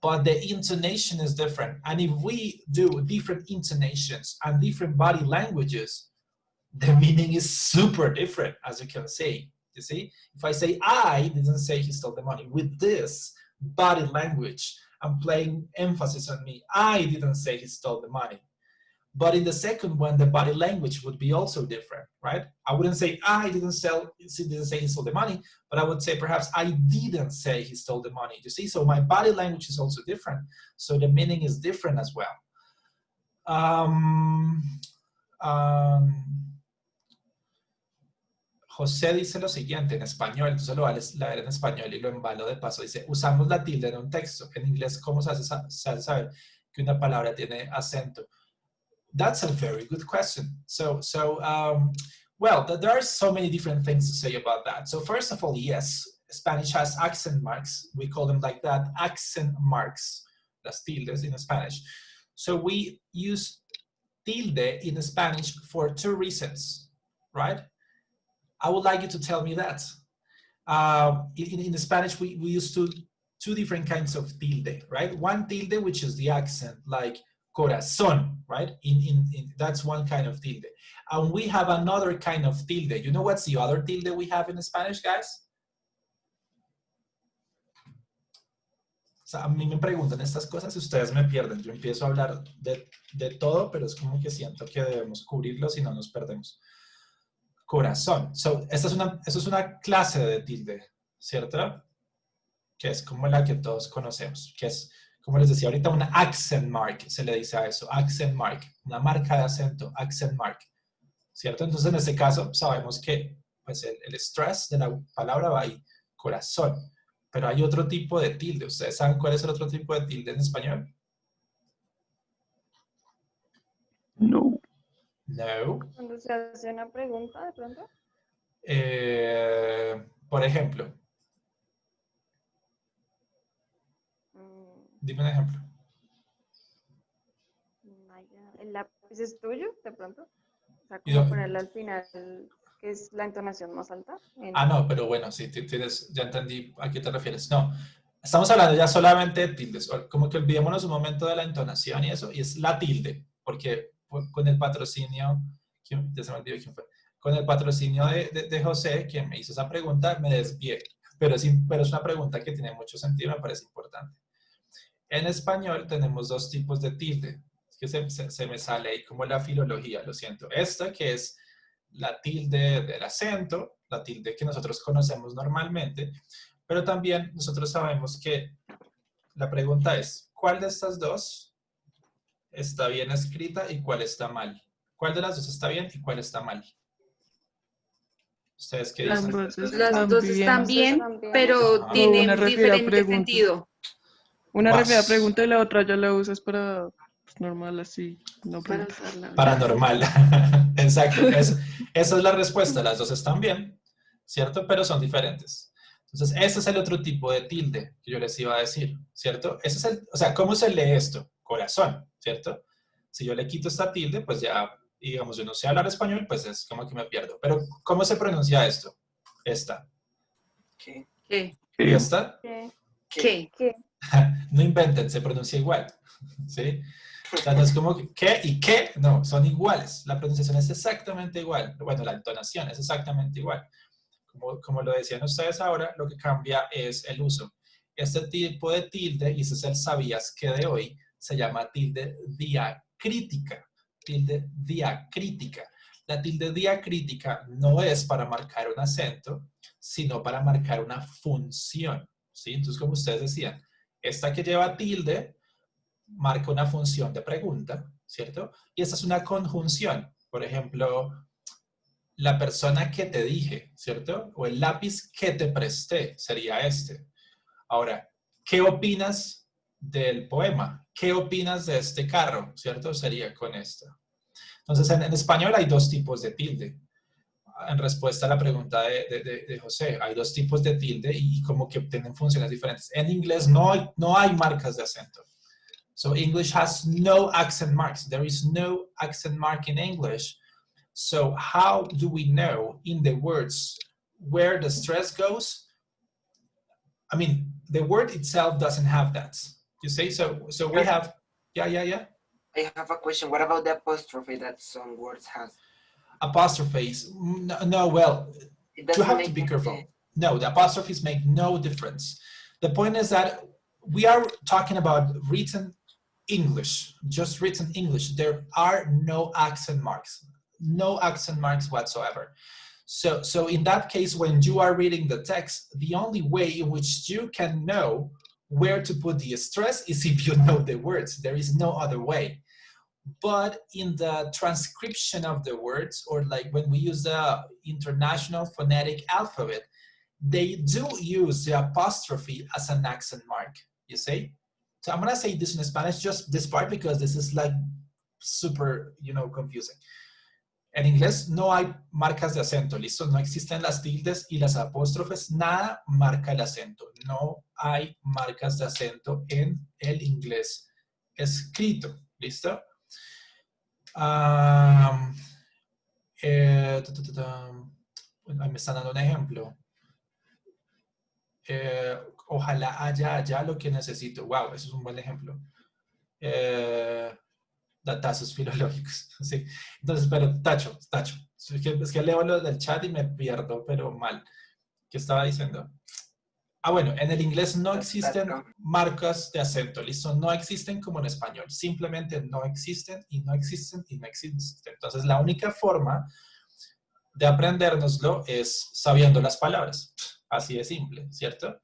but the intonation is different. And if we do different intonations and different body languages, the meaning is super different, as you can see. You see, if I say I didn't say he stole the money, with this body language, I'm playing emphasis on me. I didn't say he stole the money. But in the second one, the body language would be also different, right? I wouldn't say I didn't say he stole the money, but I would say perhaps I didn't say he stole the money. You see, so my body language is also different. So the meaning is different as well. José dice lo siguiente en español, entonces lo voy a leer en español y lo embalo de paso. Dice, usamos la tilde en un texto. En inglés, ¿cómo se hace saber que una palabra tiene acento? That's a very good question. Well, there are so many different things to say about that. So first of all, yes, Spanish has accent marks. We call them like that, accent marks, las tildes in Spanish. So we use tilde in Spanish for two reasons, right? I would like you to tell me that. In Spanish, we use two different kinds of tilde, right? One tilde, which is the accent, like corazón, right? That's one kind of tilde. And we have another kind of tilde. You know what's the other tilde we have in Spanish, guys? O sea, a mí me preguntan estas cosas y ustedes me pierden. Yo empiezo a hablar de todo, pero es como que siento que debemos cubrirlo si no nos perdemos. Corazón. So, eso es una clase de tilde, ¿cierto? Que es como la que todos conocemos, que es, como les decía ahorita, una accent mark, se le dice a eso, accent mark, una marca de acento, accent mark, ¿cierto? Entonces, en este caso, sabemos que pues, el stress de la palabra va ahí, corazón, pero hay otro tipo de tilde. ¿Ustedes saben cuál es el otro tipo de tilde en español? No. No. Cuando se hace una pregunta, de pronto. Por ejemplo, Dime un ejemplo. Maya, ¿el lápiz es tuyo, de pronto? O sea, Y como ponerle al final, que es la entonación más alta. no, pero bueno, sí, tienes, ya entendí a qué te refieres. No, estamos hablando ya solamente de tildes. Como que olvidémonos un momento de la entonación y eso, y es la tilde, porque con el patrocinio, ya se me olvidó quién fue, con el patrocinio de José, quien me hizo esa pregunta, me desvié. Pero es una pregunta que tiene mucho sentido y me parece importante. En español tenemos dos tipos de tilde. Es que se me sale ahí como la filología, lo siento. Esta que es la tilde del acento, la tilde que nosotros conocemos normalmente, pero también nosotros sabemos que la pregunta es, ¿cuál de estas dos está bien escrita y cuál está mal? ¿Cuál de las dos está bien y cuál está mal? ¿Ustedes qué dicen? Ambas Las están dos bien. están bien, Están bien. pero Ajá. O una tienen refiere a diferente preguntas. sentido. Una refiere a Vas. pregunta y la otra ya la usas para pues, normal así, no Para pregunta. usarla. Paranormal. Exacto. Esa es la respuesta. Las dos están bien, ¿cierto? Pero son diferentes. Entonces, ese es el otro tipo de tilde que yo les iba a decir, ¿cierto? Ese es o sea, ¿cómo se lee esto? Corazón, ¿cierto? Si yo le quito esta tilde, pues ya, digamos, yo no sé hablar español, pues es como que me pierdo. Pero, ¿cómo se pronuncia esto? Esta. ¿Qué? ¿Qué? ¿Y esta? ¿Qué? ¿Qué? ¿Qué? No inventen, se pronuncia igual, ¿sí? O sea, no es como que y qué, no, son iguales. La pronunciación es exactamente igual. Bueno, la entonación es exactamente igual. Como lo decían ustedes ahora, lo que cambia es el uso. Este tipo de tilde, y ese es el sabías que de hoy, se llama tilde diacrítica. Tilde diacrítica. La tilde diacrítica no es para marcar un acento, sino para marcar una función, ¿sí? Entonces, como ustedes decían, esta que lleva tilde marca una función de pregunta, ¿cierto? Y esta es una conjunción. Por ejemplo, la persona que te dije, ¿cierto? O el lápiz que te presté sería este. Ahora, ¿qué opinas del poema? ¿Qué opinas de este carro? ¿Cierto? Sería con esta. Entonces, en español hay dos tipos de tilde. En respuesta a la pregunta de José, hay dos tipos de tilde y como que tienen funciones diferentes. En inglés no hay marcas de acento. So English has no accent marks. There is no accent mark in English. So how do we know in the words where the stress goes? I mean, the word itself doesn't have that. You see, so we have, yeah. I have a question. What about the apostrophe that some words has? Apostrophes, no, well, It you doesn't have to make be any careful. No, the apostrophes make no difference. The point is that we are talking about written English, just written English. There are no accent marks, no accent marks whatsoever. So in that case, when you are reading the text, the only way in which you can know where to put the stress is if you know the words. There is no other way. But in the transcription of the words, or like when we use the International Phonetic Alphabet, they do use the apostrophe as an accent mark, you see? So I'm gonna say this in Spanish, just this part, because this is like super, confusing. En inglés no hay marcas de acento, ¿listo? No existen las tildes y las apóstrofes, nada marca el acento. No hay marcas de acento en el inglés escrito, ¿listo? Me están dando un ejemplo. Ojalá haya allá lo que necesito. Wow, eso es un buen ejemplo. Datazos filológicos. ¿Sí? Entonces, pero tacho. Es que leo lo del chat y me pierdo, pero mal. ¿Qué estaba diciendo? Bueno, en el inglés no existen marcas de acento, ¿listo? No existen como en español. Simplemente no existen y no existen y no existen. Entonces, la única forma de aprendérnoslo es sabiendo las palabras. Así de simple, ¿cierto?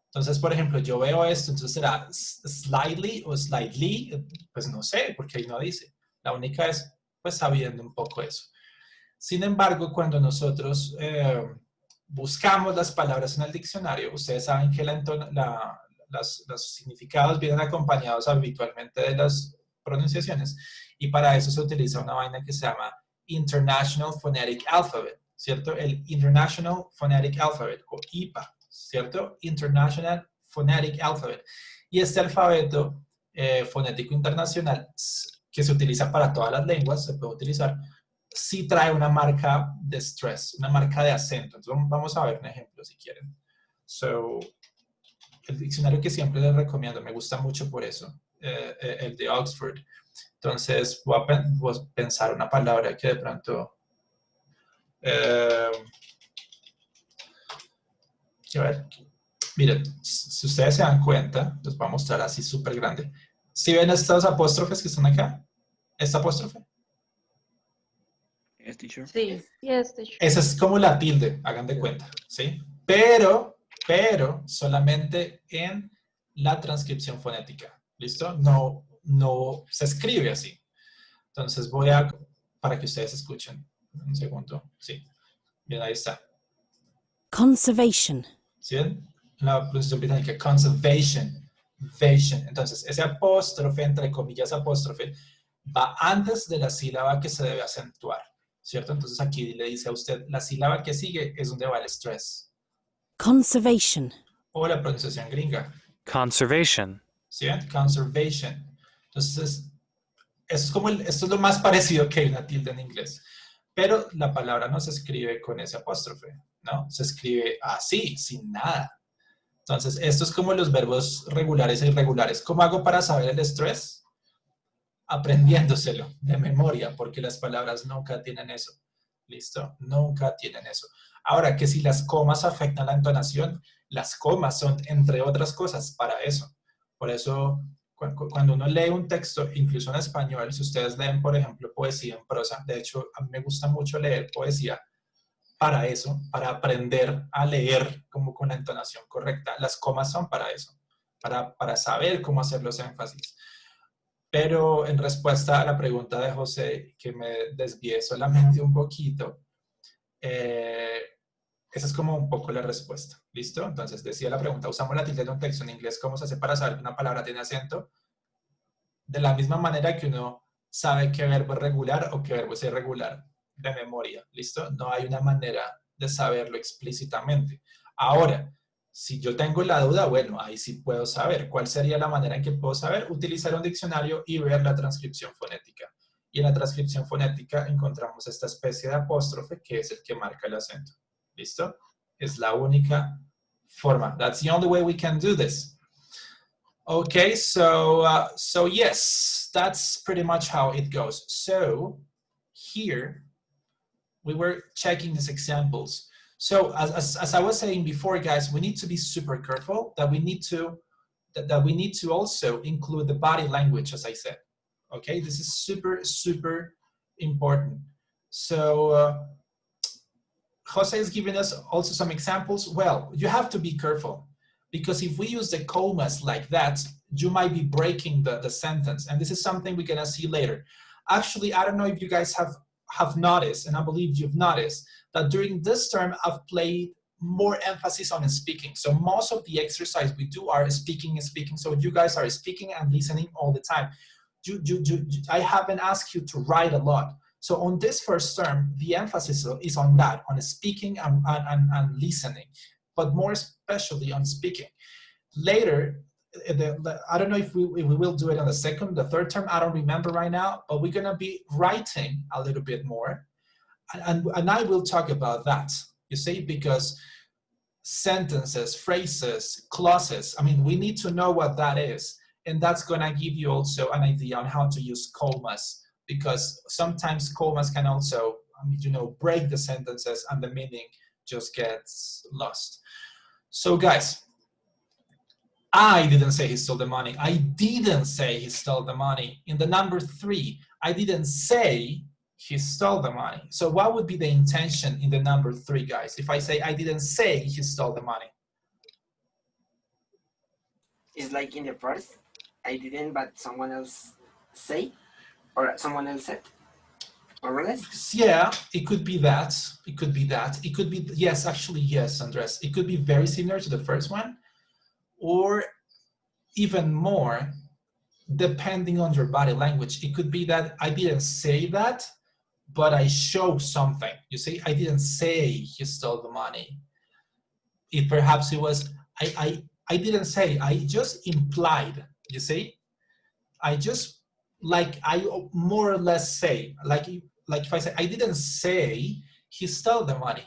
Entonces, por ejemplo, yo veo esto, entonces será slightly o slightly, pues no sé, porque ahí no dice. La única es, pues, sabiendo un poco eso. Sin embargo, cuando nosotros buscamos las palabras en el diccionario, ustedes saben que los significados vienen acompañados habitualmente de las pronunciaciones y para eso se utiliza una vaina que se llama International Phonetic Alphabet, ¿cierto? El International Phonetic Alphabet, o IPA, ¿cierto? International Phonetic Alphabet. Y este alfabeto fonético internacional, que se utiliza para todas las lenguas, se puede utilizar, sí trae una marca de stress, una marca de acento. Entonces vamos a ver un ejemplo si quieren. So, el diccionario que siempre les recomiendo, me gusta mucho por eso, el de Oxford. Entonces voy a pensar una palabra que de pronto... a ver, miren, si ustedes se dan cuenta, les voy a mostrar así súper grande. ¿Sí ven estos apóstrofes que están acá? ¿Esta apóstrofe? Yes, teacher. Sí. Yes, teacher. Esa es como la tilde, hagan de cuenta, ¿sí? Pero solamente en la transcripción fonética, ¿listo? No se escribe así. Entonces voy a, para que ustedes escuchen, un segundo, sí. Bien, ahí está. Conservation. ¿Sí ven? La pronunciación británica, conservation. Entonces, ese apóstrofe, entre comillas apóstrofe, va antes de la sílaba que se debe acentuar, ¿cierto? Entonces aquí le dice a usted, la sílaba que sigue es donde va el stress. Conservation. O la pronunciación gringa. Conservation. ¿Sí ven? Conservation. Entonces, esto es lo más parecido que hay una tilde en inglés. Pero la palabra no se escribe con ese apóstrofe, ¿no? Se escribe así, sin nada. Entonces, esto es como los verbos regulares e irregulares. ¿Cómo hago para saber el estrés? Aprendiéndoselo de memoria, porque las palabras nunca tienen eso. ¿Listo? Nunca tienen eso. Ahora, que si las comas afectan la entonación, las comas son, entre otras cosas, para eso. Por eso, cuando uno lee un texto, incluso en español, si ustedes leen, por ejemplo, poesía en prosa, de hecho, a mí me gusta mucho leer poesía, para eso, para aprender a leer como con la entonación correcta. Las comas son para eso, para saber cómo hacer los énfasis. Pero en respuesta a la pregunta de José, que me desvié solamente un poquito, esa es como un poco la respuesta. ¿Listo? Entonces decía la pregunta, usamos la tilde de un texto en inglés, ¿cómo se hace para saber que una palabra tiene acento? De la misma manera que uno sabe qué verbo es regular o qué verbo es irregular de memoria, ¿listo? No hay una manera de saberlo explícitamente. Ahora, si yo tengo la duda, bueno, ahí sí puedo saber. ¿Cuál sería la manera en que puedo saber? Utilizar un diccionario y ver la transcripción fonética. Y en la transcripción fonética encontramos esta especie de apóstrofe que es el que marca el acento. ¿Listo? Es la única forma. That's the only way we can do this. Okay, so yes, that's pretty much how it goes. So here we were checking these examples. So as I was saying before, guys, we need to be super careful that we need to also include the body language, as I said. Okay, this is super important. So Jose is giving us also some examples. Well, you have to be careful because if we use the comas like that, you might be breaking the sentence. And this is something we're gonna see later. Actually, I don't know if you guys have noticed, and I believe you've noticed, that during this term, I've played more emphasis on speaking. So most of the exercise we do are speaking. So you guys are speaking and listening all the time. I haven't asked you to write a lot. So on this first term, the emphasis is on that, on speaking and listening, but more especially on speaking. Later, I don't know if we will do it on the third term, I don't remember right now, but we're gonna be writing a little bit more. And I will talk about that, you see, because sentences, phrases, clauses, I mean, we need to know what that is. And that's gonna give you also an idea on how to use comas, because sometimes comas can also, break the sentences and the meaning just gets lost. So guys, I didn't say he stole the money. I didn't say he stole the money. In the number 3, I didn't say he stole the money. So what would be the intention in the number 3, guys? If I say I didn't say he stole the money. It's like in the first, I didn't, but someone else say, or someone else said, more or less? Yeah, it could be that. It could be that. It could be, yes, actually, yes, Andres. It could be very similar to the first one, or even more, depending on your body language. It could be that I didn't say that, but I showed something. You see, I didn't say he stole the money. Perhaps it was, I I didn't say, I just implied, you see? I just, like, I more or less say, like if I say, I didn't say he stole the money.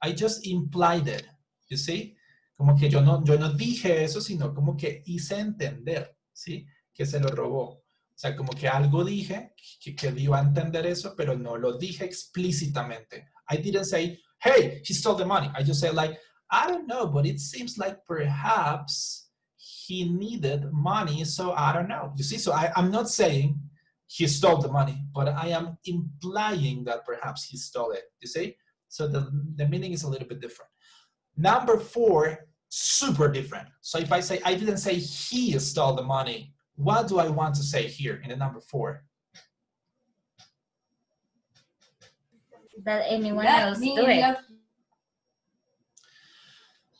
I just implied it, you see? Como que yo no dije eso, sino como que hice entender, ¿sí? Que se lo robó. O sea, como que algo dije que dio a entender eso, pero no lo dije explícitamente. I didn't say, hey, he stole the money. I just said like, I don't know, but it seems like perhaps he needed money, so I don't know. You see, so I'm not saying he stole the money, but I am implying that perhaps he stole it, you see? So the meaning is a little bit different. Number 4, super different. So if I say, I didn't say he stole the money, what do I want to say here in the number 4? That anyone else do it.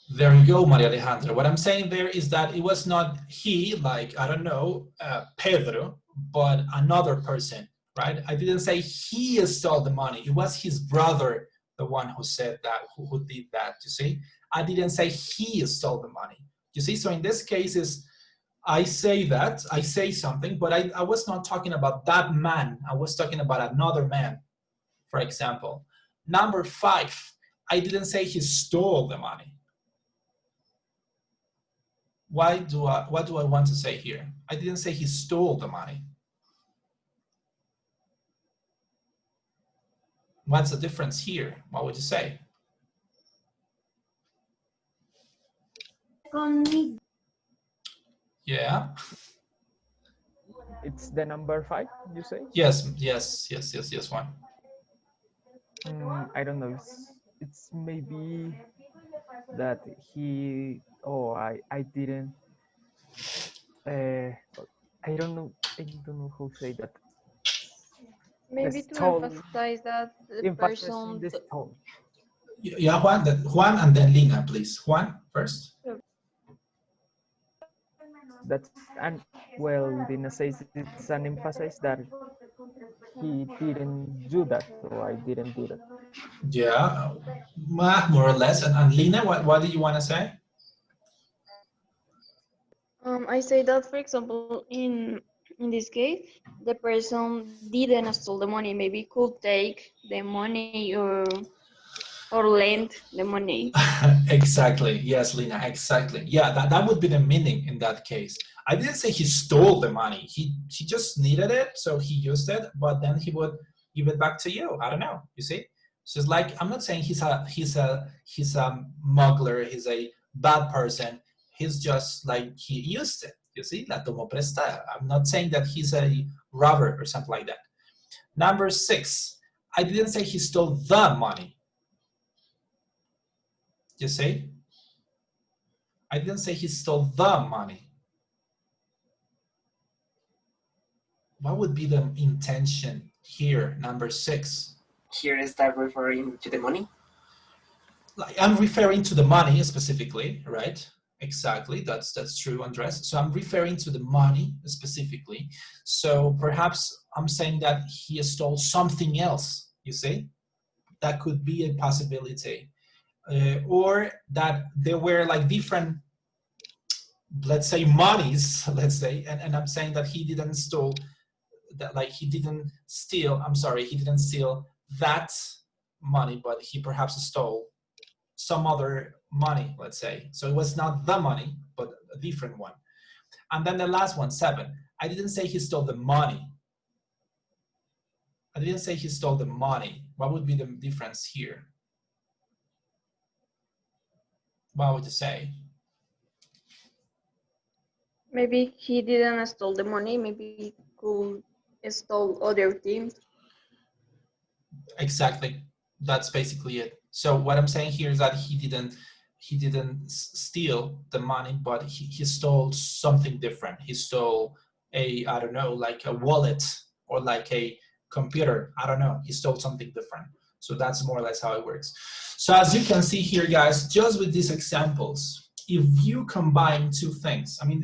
There you go, Maria Alejandra. What I'm saying there is that it was not he, like, I don't know, Pedro, but another person, right? I didn't say he stole the money. It was his brother, the one who said that, who did that, you see? I didn't say he stole the money. You see, so in this case is, I say that, I say something, but I was not talking about that man. I was talking about another man, for example. Number 5, I didn't say he stole the money. What do I want to say here? I didn't say he stole the money. What's the difference here? What would you say? Yeah. It's the number 5, you say? Yes, one. I don't know. It's maybe that he. Oh, I didn't. I don't know. I don't know how to say that. Maybe to emphasize that the person. The stole. Yeah, Juan and then Lina, please. Juan first. That's and well, Dina says it's an emphasis that he didn't do that, so I didn't do that. Yeah, more or less. And Lina, what do you want to say? I say that, for example, in this case, the person didn't steal the money. Maybe could take the money or lend the money. Exactly. Yes, Lina, exactly. Yeah, that would be the meaning in that case. I didn't say he stole the money. He just needed it, so he used it, but then he would give it back to you. I don't know. You see? So it's like, I'm not saying he's a smuggler, he's a bad person. He's just like, he used it. You see? La tomó prestada. I'm not saying that he's a robber or something like that. Number 6, I didn't say he stole the money. You see? I didn't say he stole the money. What would be the intention here, number 6? Here is that referring to the money? Like, I'm referring to the money specifically, right? Exactly, that's true, Andres. So I'm referring to the money specifically. So perhaps I'm saying that he stole something else, you see? That could be a possibility. Or that there were like different, let's say, monies, let's say, and I'm saying that he didn't steal, that like he didn't steal, I'm sorry, he didn't steal that money, but he perhaps stole some other money, let's say. So it was not the money, but a different one. And then the last one, 7, I didn't say he stole the money. I didn't say he stole the money. What would be the difference here? What would you say? Maybe he didn't steal the money. Maybe he could stole other things. Exactly. That's basically it. So what I'm saying here is that he didn't steal the money, but he stole something different. He stole a, I don't know, like a wallet or like a computer. I don't know. He stole something different. So that's more or less how it works. So as you can see here, guys, just with these examples, if you combine 2 things, I mean,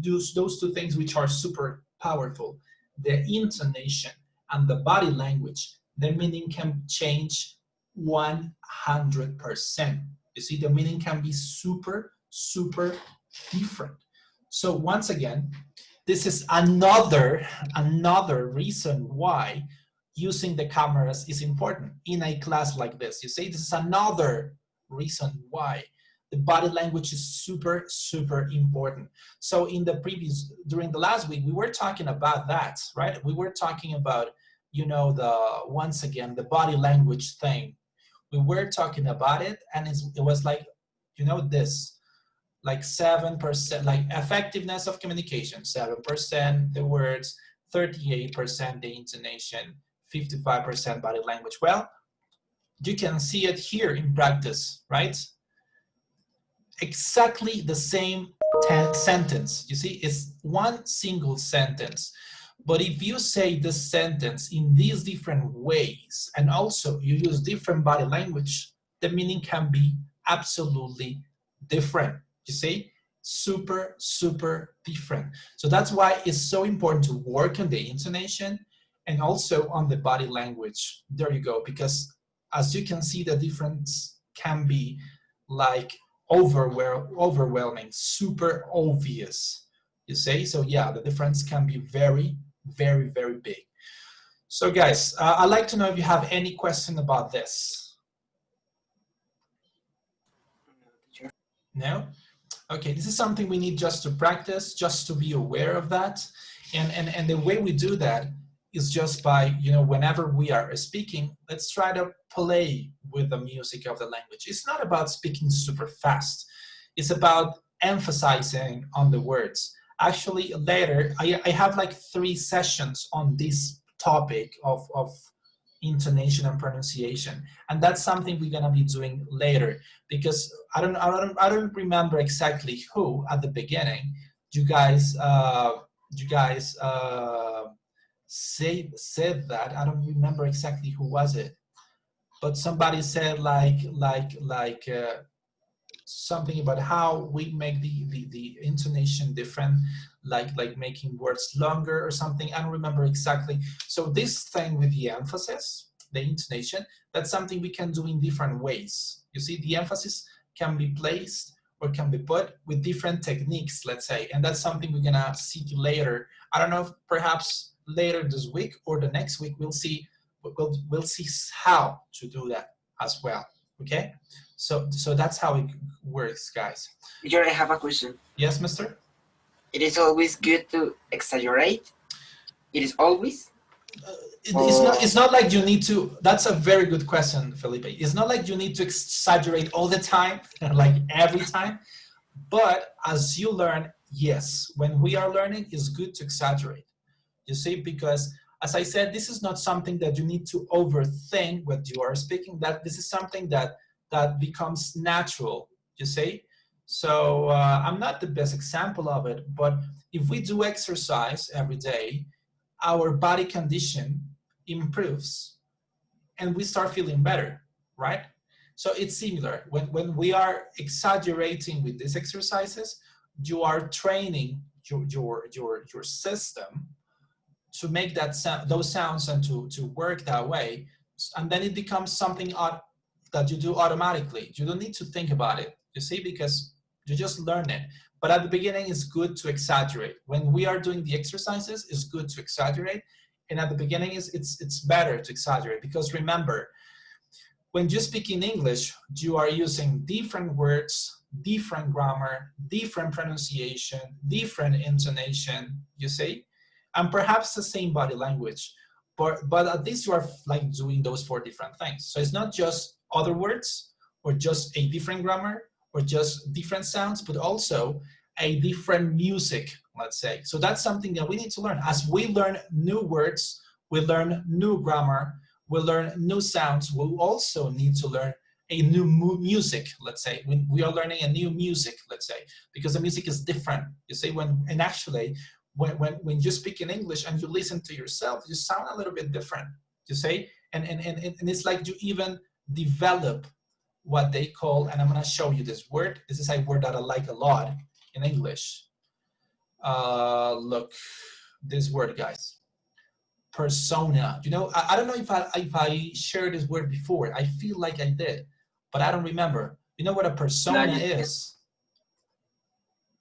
those 2 things which are super powerful, the intonation and the body language, the meaning can change 100%. You see, the meaning can be super, super different. So once again, this is another reason why using the cameras is important in a class like this. You see, this is another reason why the body language is super, super important. So during the last week, we were talking about that, right? We were talking about, once again, the body language thing. We were talking about it, and it was like, this, like 7%, like effectiveness of communication, 7% the words, 38% the intonation, 55% body language. Well, you can see it here in practice, right? Exactly the same sentence. You see, it's one single sentence. But if you say the sentence in these different ways, and also you use different body language, the meaning can be absolutely different. You see, super, super different. So that's why it's so important to work on the intonation and also on the body language. There you go, because as you can see, the difference can be like overwhelming, super obvious, you say. So yeah, the difference can be very, very, very big. So guys, I'd like to know if you have any question about this. No? Okay, this is something we need just to practice, just to be aware of that. And the way we do that is just by, whenever we are speaking, let's try to play with the music of the language. It's not about speaking super fast. It's about emphasizing on the words. Actually, later, I have like 3 sessions on this topic of intonation and pronunciation, and that's something we're gonna be doing later, because I don't remember exactly who at the beginning you guys said that. I don't remember exactly who was it, but somebody said something about how we make the intonation different, like making words longer or something. I don't remember exactly. So this thing with the emphasis, the intonation, that's something we can do in different ways. You see, the emphasis can be placed or can be put with different techniques, let's say, and that's something we're gonna see later. I don't know if perhaps later this week or the next week we'll see how to do that as well. Okay, so that's how it works, guys. Here I have a question. Yes, mister? It is always good to exaggerate? It is always? It's not like you need to. That's a very good question, Felipe. It's not like you need to exaggerate all the time, like every time. But as you learn, yes, when we are learning, it's good to exaggerate. You see, because as I said, this is not something that you need to overthink when you are speaking. That this is something that becomes natural. You see. So I'm not the best example of it, but if we do exercise every day, our body condition improves and we start feeling better, right? So it's similar. When we are exaggerating with these exercises, you are training your system to make those sounds and to work that way. And then it becomes something that you do automatically. You don't need to think about it, you see, because you just learn it. But at the beginning, it's good to exaggerate. When we are doing the exercises, it's good to exaggerate. And at the beginning, it's better to exaggerate, because remember, when you speak in English, you are using different words, different grammar, different pronunciation, different intonation, you see? And perhaps the same body language. But at least you are like doing those 4 different things. So it's not just other words or just a different grammar or just different sounds, but also a different music, let's say. So that's something that we need to learn. As we learn new words, we learn new grammar, we learn new sounds, we also need to learn a new music, let's say. We are learning a new music, let's say, because the music is different. You see, and actually, when you speak in English and you listen to yourself, you sound a little bit different, you see? And it's like you even develop what they call, and I'm gonna show you this word. This is a word that I like a lot in English. Look, this word, guys. Persona. I don't know if I shared this word before. I feel like I did, but I don't remember. You know what a persona is?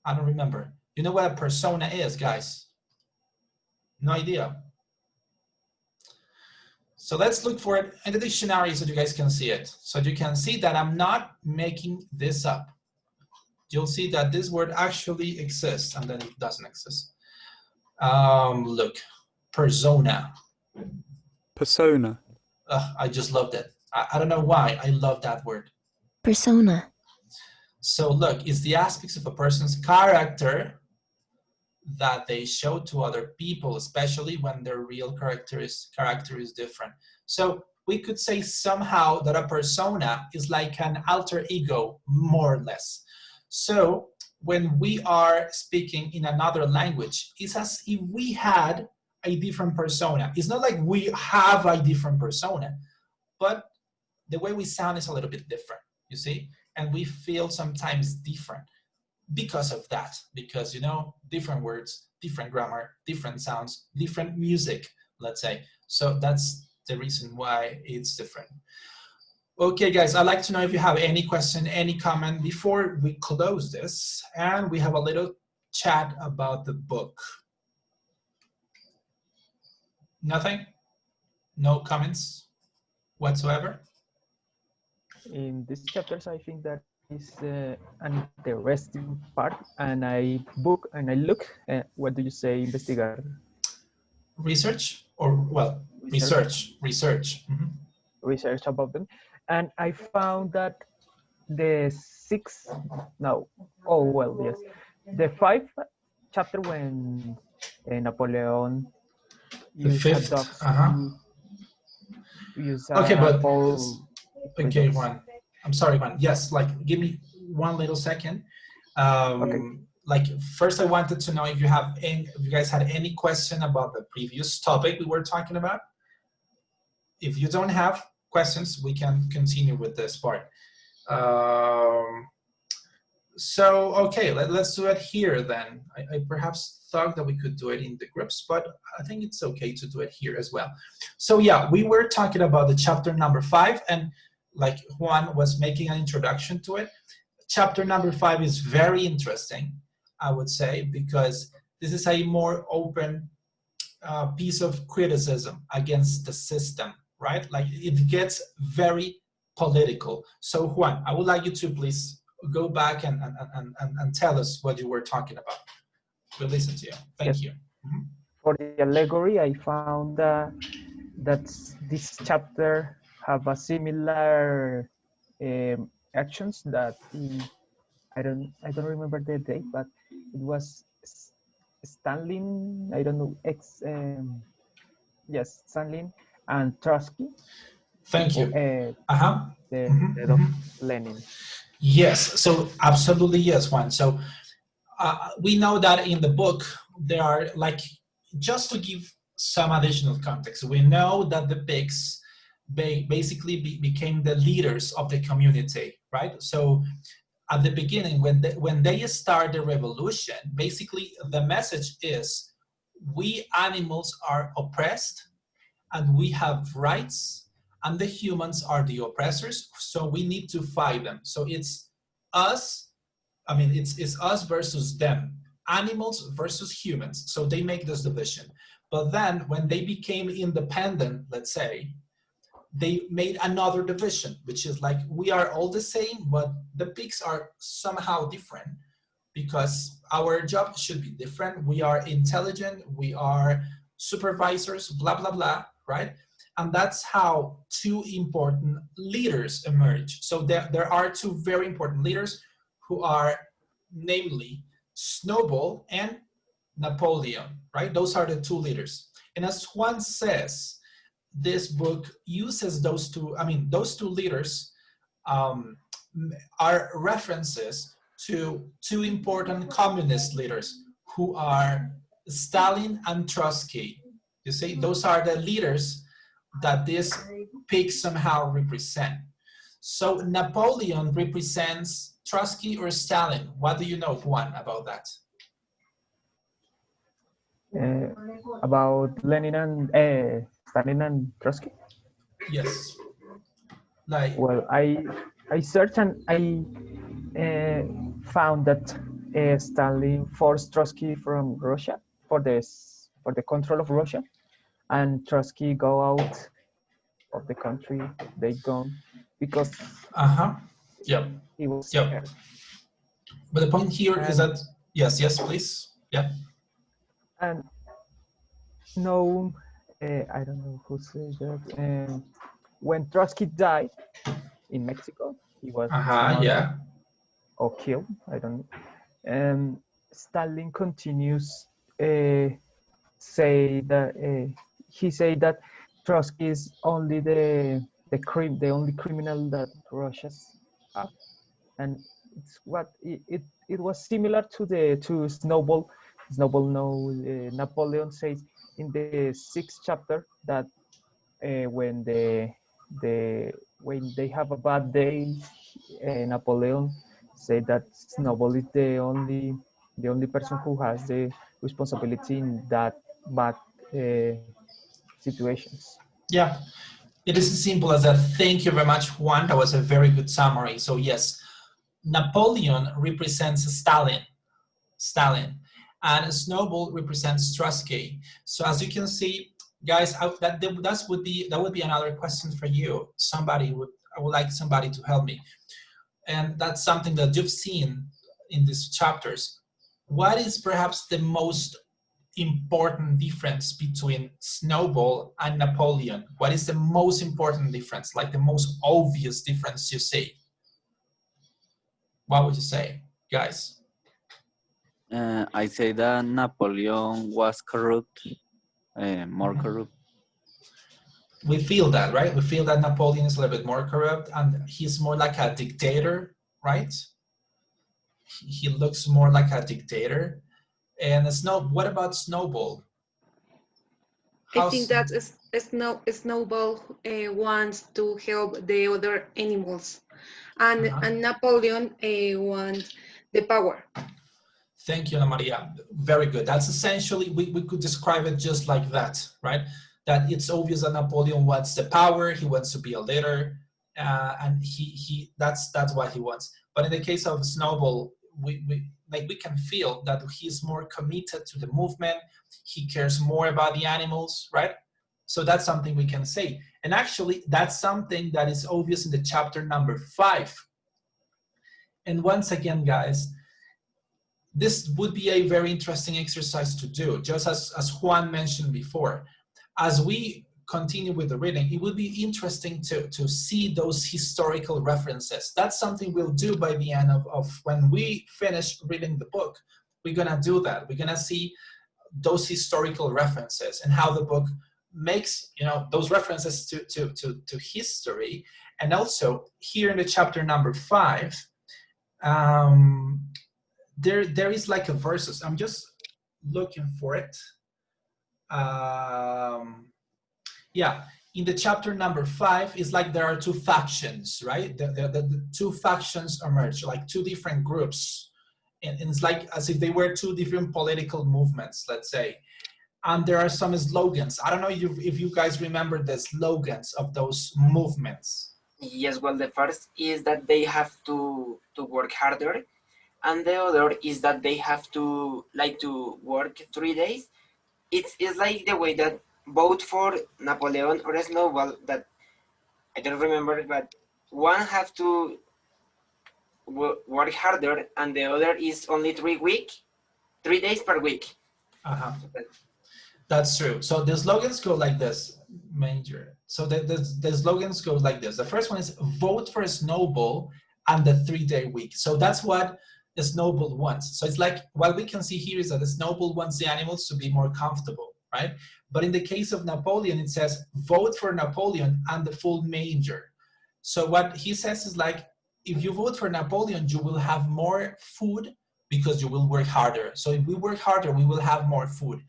I don't remember. You know what a persona is, guys? No idea. So let's look for it in the dictionary so you guys can see it. So you can see that I'm not making this up. You'll see that this word actually exists and then it doesn't exist. Look, persona. Persona. I just loved it. I don't know why, I love that word. Persona. So look, it's the aspects of a person's character that they show to other people, especially when their real character is different. So we could say somehow that a persona is like an alter ego, more or less. So when we are speaking in another language, it's as if we had a different persona. It's not like we have a different persona, but the way we sound is a little bit different, you see? And we feel sometimes different because of that, because, you know, different words, different grammar, different sounds, different music, let's say. So that's the reason why it's different. Okay, guys, I'd like to know if you have any question, any comment before we close this, and we have a little chat about the book. Nothing? No comments whatsoever? In these chapters, I think that is an interesting part, and I look. What do you say, investigar? Research or, well, research. Mm-hmm. Research about them, and I found that the the 5th chapter when Napoleon The used a dog fifth, to use okay, a but ball. okay, Juan. I'm sorry, Juan. Yes, like give me one little second. Okay. Like first, I wanted to know if you guys had any question about the previous topic we were talking about. If you don't have questions, we can continue with this part. So, okay, let's do it here then. I perhaps thought that we could do it in the groups, but I think it's okay to do it here as well. So yeah, we were talking about the chapter number 5, and like Juan was making an introduction to it. Chapter number 5 is very interesting, I would say, because this is a more open piece of criticism against the system, right? Like it gets very political. So Juan, I would like you to please go back and tell us what you were talking about. We'll listen to you. Thank you. Mm-hmm. For the allegory, I found that this chapter have a similar actions that I don't remember the date, but it was Stalin. I don't know yes, Stalin and Trotsky. Thank you. The Mm-hmm. death of Lenin. Yes, so absolutely yes, Juan. So we know that in the book there are, like, just to give some additional context, we know that the pigs basically became the leaders of the community, right? So at the beginning, when they start the revolution, basically the message is we animals are oppressed and we have rights, and the humans are the oppressors, so we need to fight them. So it's us, I mean, it's us versus them, animals versus humans. So they make this division. But then when they became independent, let's say, they made another division, which is like, we are all the same, but the pigs are somehow different because our job should be different. We are intelligent, we are supervisors, blah, blah, blah, right? And that's how two important leaders emerge. So there are two very important leaders who are, namely, Snowball and Napoleon, right? Those are the two leaders. And as Juan says, this book uses those two leaders are references to two important communist leaders who are Stalin and Trotsky. You see, those are the leaders that this pig somehow represent. So Napoleon represents Trotsky or Stalin. What do you know, Juan, about that? About Lenin and Stalin and Trotsky. Yes. Like, well, I searched and I found that Stalin forced Trotsky from Russia for the control of Russia, and Trotsky go out of the country. They gone because Yep. he was Yep. scared. But the point here is And- that yes, please. Yeah. And no, I don't know who said that. When Trotsky died in Mexico, he was murdered Yeah. or killed. I don't know. And Stalin continues say that he said that Trotsky is only the only criminal that Russia's have, and it's what it was similar to Snowball. Snowball, no, Napoleon says in the 6th chapter that when when they have a bad day, Napoleon said that Snowball is the only person who has the responsibility in that bad situations. Yeah. It is as simple as that. Thank you very much, Juan. That was a very good summary. So yes, Napoleon represents Stalin, and Snowball represents Trotsky. So as you can see, guys, that would be another question for you. I would like somebody to help me, and that's something that you've seen in these chapters. What is perhaps the most important difference between Snowball and Napoleon? What is the most important difference, like the most obvious difference you see? What would you say, guys? I say that Napoleon was corrupt, more corrupt. We feel that, right? We feel that Napoleon is a little bit more corrupt and he's more like a dictator, right? He looks more like a dictator. And what about Snowball? I think that Snowball wants to help the other animals, and Napoleon wants the power. Thank you, Ana Maria. Very good. That's essentially, we could describe it just like that, right? That it's obvious that Napoleon wants the power, he wants to be a leader, and that's what he wants. But in the case of Snowball, we can feel that he's more committed to the movement, he cares more about the animals, right? So that's something we can say. And actually, that's something that is obvious in the chapter number 5. And once again, guys, this would be a very interesting exercise to do, just as Juan mentioned before. As we continue with the reading, it would be interesting to see those historical references. That's something we'll do by the end of when we finish reading the book. We're gonna do that. We're gonna see those historical references and how the book makes those references to history. And also here in the chapter number 5, there is like a verses. I'm just looking for it. Yeah, in the chapter number 5, it's like there are two factions, right? The two factions emerge, like two different groups. And it's like as if they were two different political movements, let's say. And there are some slogans. I don't know if you guys remember the slogans of those movements. Yes, well, the first is that they have to work harder, and the other is that they have to work 3 days. It's like the way that both for Napoleon or Snowball, that I don't remember, but one have to work harder and the other is only 3 days per week. That's true. So the slogans go like this, Major. So the slogans go like this. The first one is vote for a Snowball and the 3-day week. So that's what the Snowball wants. So it's like what we can see here is that the Snowball wants the animals to be more comfortable, right? But in the case of Napoleon, it says vote for Napoleon and the full Major. So what he says is like, if you vote for Napoleon, you will have more food because you will work harder. So if we work harder, we will have more food.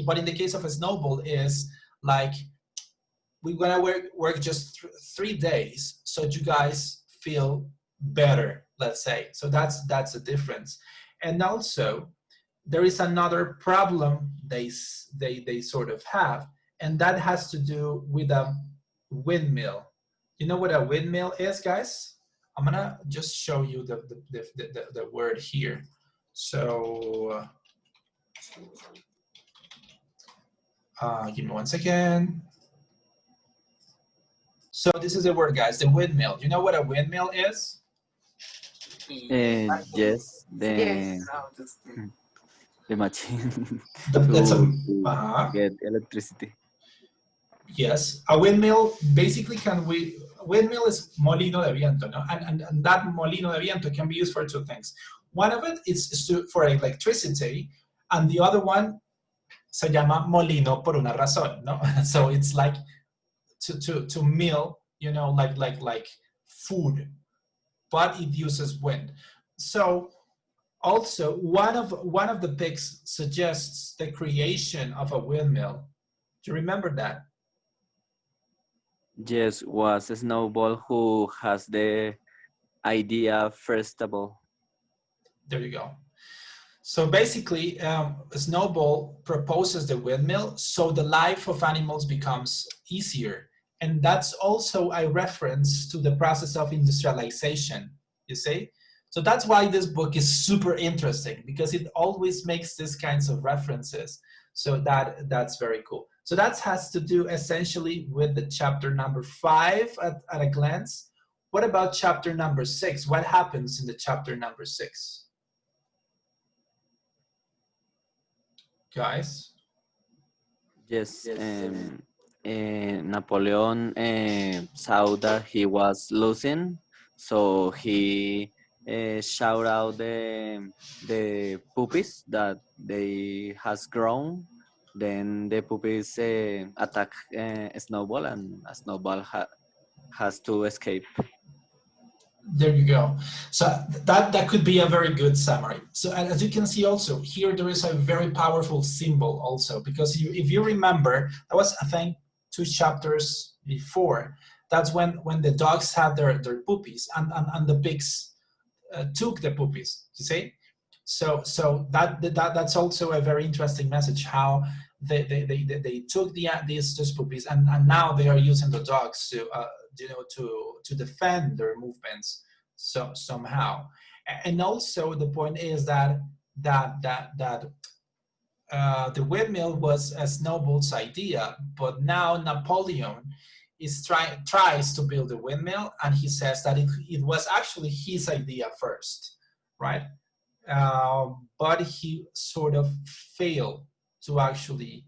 But in the case of a Snowball is like, we're gonna work just 3 days so you guys feel better, let's say. So that's a difference. And also there is another problem they sort of have, and that has to do with a windmill. You know what a windmill is, guys? I'm gonna just show you the word here. So give me 1 second. So this is the word, guys, the windmill. You know what a windmill is? Yes, Yes. the machine That's a, to get electricity. yes, a windmill basically windmill is molino de viento, no? And that molino de viento can be used for two things. One of it is for electricity, and the other one se llama molino por una razón, no? So it's like to mill, you know, like food, but it uses wind. So also one of the pics suggests the creation of a windmill. Do you remember that? Yes, was Snowball who has the idea first of all. There you go. So basically, Snowball proposes the windmill so the life of animals becomes easier. And that's also a reference to the process of industrialization, you see? So that's why this book is super interesting, because it always makes these kinds of references. So that's very cool. So that has to do essentially with the chapter number 5 at a glance. What about chapter number 6? What happens in the chapter number 6? Guys? Yes, Napoleon saw that he was losing, so he shout out the puppies that they has grown. Then the puppies attack Snowball, and Snowball has to escape. There you go. So that could be a very good summary. So as you can see also, here there is a very powerful symbol also, because if you remember, that was, I think, 2 chapters before. That's when the dogs had their puppies and the pigs took the puppies, you see? So that's also a very interesting message, how they took these puppies and now they are using the dogs to to defend their movements somehow. And also the point is that the windmill was a Snowball's idea, but now Napoleon tries to build a windmill, and he says that it was actually his idea first, right? But he sort of failed to actually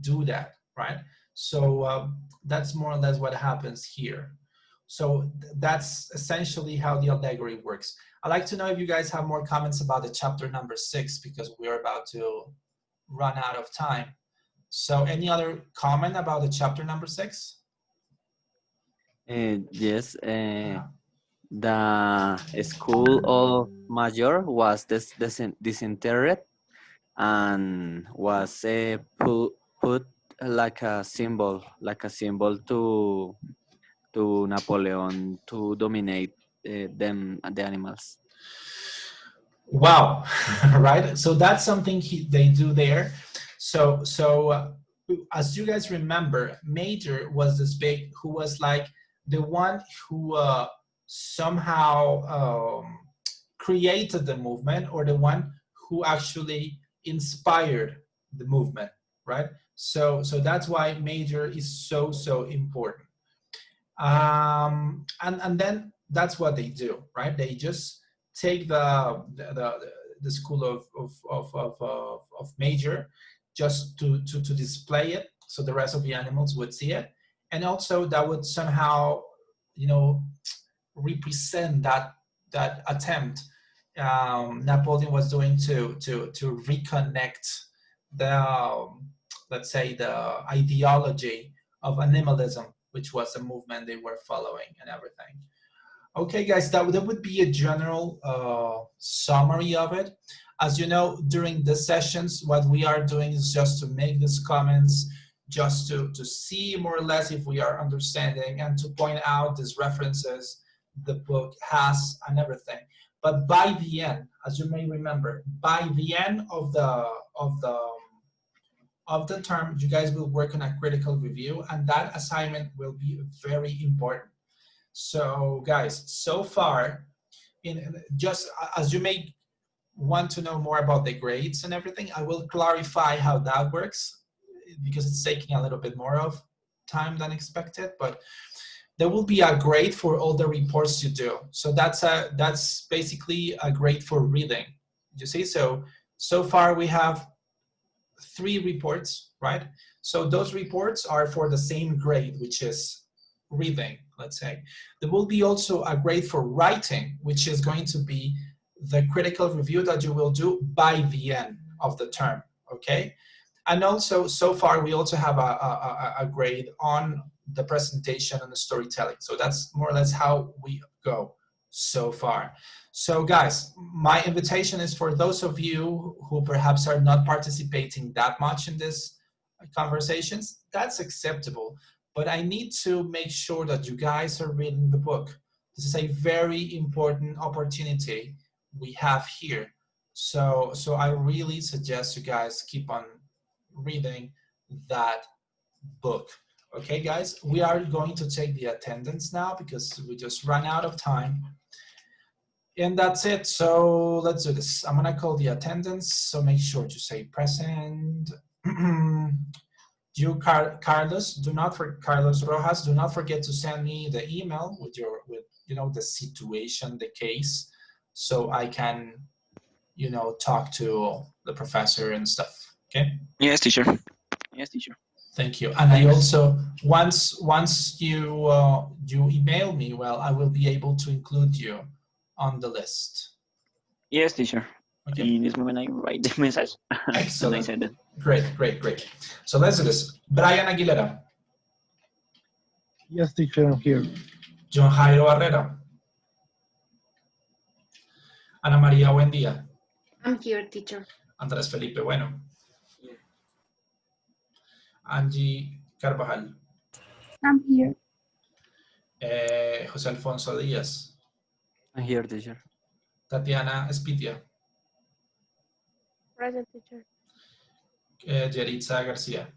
do that, right? So that's more or less what happens here. So that's essentially how the allegory works. I'd like to know if you guys have more comments about the chapter number 6, because we're about to run out of time. So any other comment about the chapter number 6? Yes, the school of Major was disinterred and was put like a symbol to Napoleon to dominate them, the animals. Wow, right? So that's something they do there. So as you guys remember, Major was this big, who was like the one who somehow created the movement, or the one who actually inspired the movement, right? So that's why Major is so important. And then that's what they do, right? They just take the school of Major just to display it, so the rest of the animals would see it, and also that would somehow, you know, represent that attempt Napoleon was doing to reconnect the let's say the ideology of animalism, which was a movement they were following and everything. Okay, guys, that would be a general summary of it. As you know, during the sessions, what we are doing is just to make these comments, just to see more or less if we are understanding, and to point out these references the book has and everything. But by the end, as you may remember, by the end of the term, you guys will work on a critical review, and that assignment will be very important. So guys, so far, just as you may want to know more about the grades and everything, I will clarify how that works because it's taking a little bit more of time than expected, but there will be a grade for all the reports you do. So that's basically a grade for reading. You see, so far we have 3 reports, right? So those reports are for the same grade, which is reading, let's say. There will be also a grade for writing, which is going to be the critical review that you will do by the end of the term, okay? And also, so far, we also have a grade on the presentation and the storytelling. So that's more or less how we go so far. So guys, my invitation is for those of you who perhaps are not participating that much in this conversations, that's acceptable. But I need to make sure that you guys are reading the book. This is a very important opportunity we have here. So I really suggest you guys keep on reading that book. Okay, guys, we are going to take the attendance now because we just ran out of time. And that's it. So let's do this. I'm gonna call the attendance. So make sure to say present. You, Carlos, Carlos Rojas, do not forget to send me the email with the situation, the case, so I can, talk to the professor and stuff. Okay. Yes, teacher. Yes, teacher. Thank you. And I also, once you email me, well, I will be able to include you on the list. Yes, teacher. Okay. In this moment, I write the message. Excellent. And I send it. Great. So let's do this. Brian Aguilera. Yes, teacher, I'm here. John Jairo Barrera. Ana María Buendía. I'm here, teacher. Andrés Felipe Bueno. Angie Carvajal. I'm here. José Alfonso Díaz. I'm here, teacher. Tatiana Espitia. Present, teacher. Yeritza García.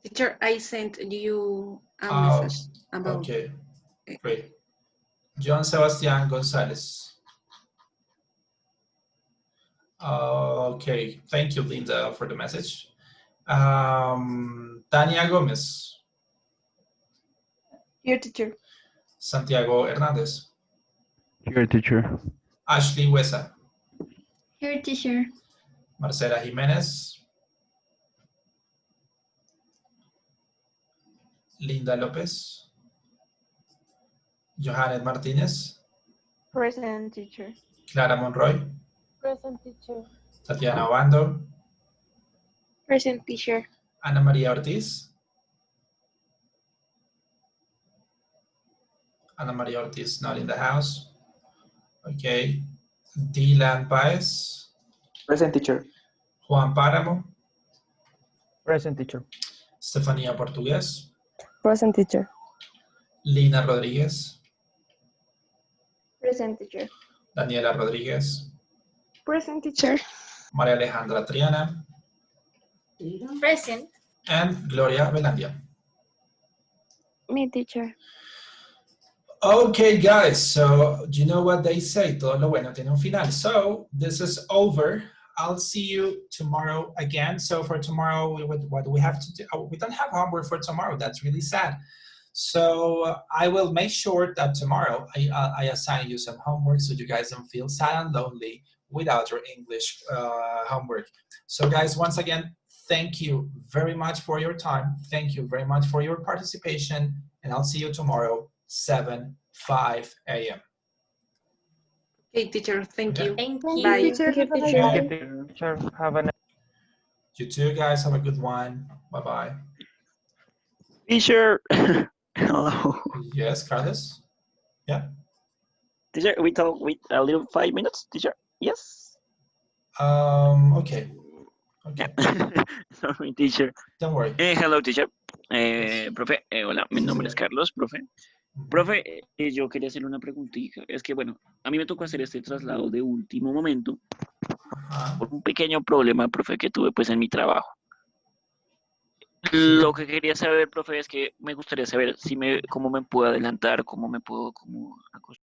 Teacher, I sent you a message about. Okay, great. John Sebastián González. Okay, thank you, Linda, for the message. Tania Gómez. Here, teacher. Santiago Hernández. Here, teacher. Ashley Huesa. Here, teacher. Marcela Jiménez. Linda López. Johannes Martínez. Present, teacher. Clara Monroy. Present, teacher. Tatiana Obando. Present, teacher. Ana María Ortiz. Ana María Ortiz not in the house. Okay. Dylan Páez. Present, teacher. Juan Páramo. Present, teacher. Estefanía Portugués. Present, teacher. Lina Rodríguez. Present, teacher. Daniela Rodríguez. Present, teacher. María Alejandra Triana. Present. And Gloria Velandia. Me, teacher. Okay, guys, so you know what they say, todo lo bueno tiene un final. So this is over. I'll see you tomorrow again. So for tomorrow, what do we have to do? Oh, we don't have homework for tomorrow. That's really sad. So I will make sure that tomorrow I assign you some homework so you guys don't feel sad and lonely without your English homework. So guys, once again, thank you very much for your time. Thank you very much for your participation. And I'll see you tomorrow, 5 a.m. Okay, teacher, thank you. Thank Bye. you. Thank you, Thank teacher. you, teacher. Have a nice You too, guys. Have a good one. Bye-bye. Teacher. Hello. Yes, Carlos? Yeah? Teacher, we talk with a little 5 minutes, teacher? Yes? Okay. Okay. Sorry, teacher. Don't worry. Hello, teacher. Profe, hola, mi nombre es Carlos, profe. Profe, yo quería hacerle una preguntita. Es que, bueno, a mí me tocó hacer este traslado de último momento por un pequeño problema, profe, que tuve pues en mi trabajo. Lo que quería saber, profe, es que me gustaría saber si cómo me puedo adelantar, cómo me puedo acostumbar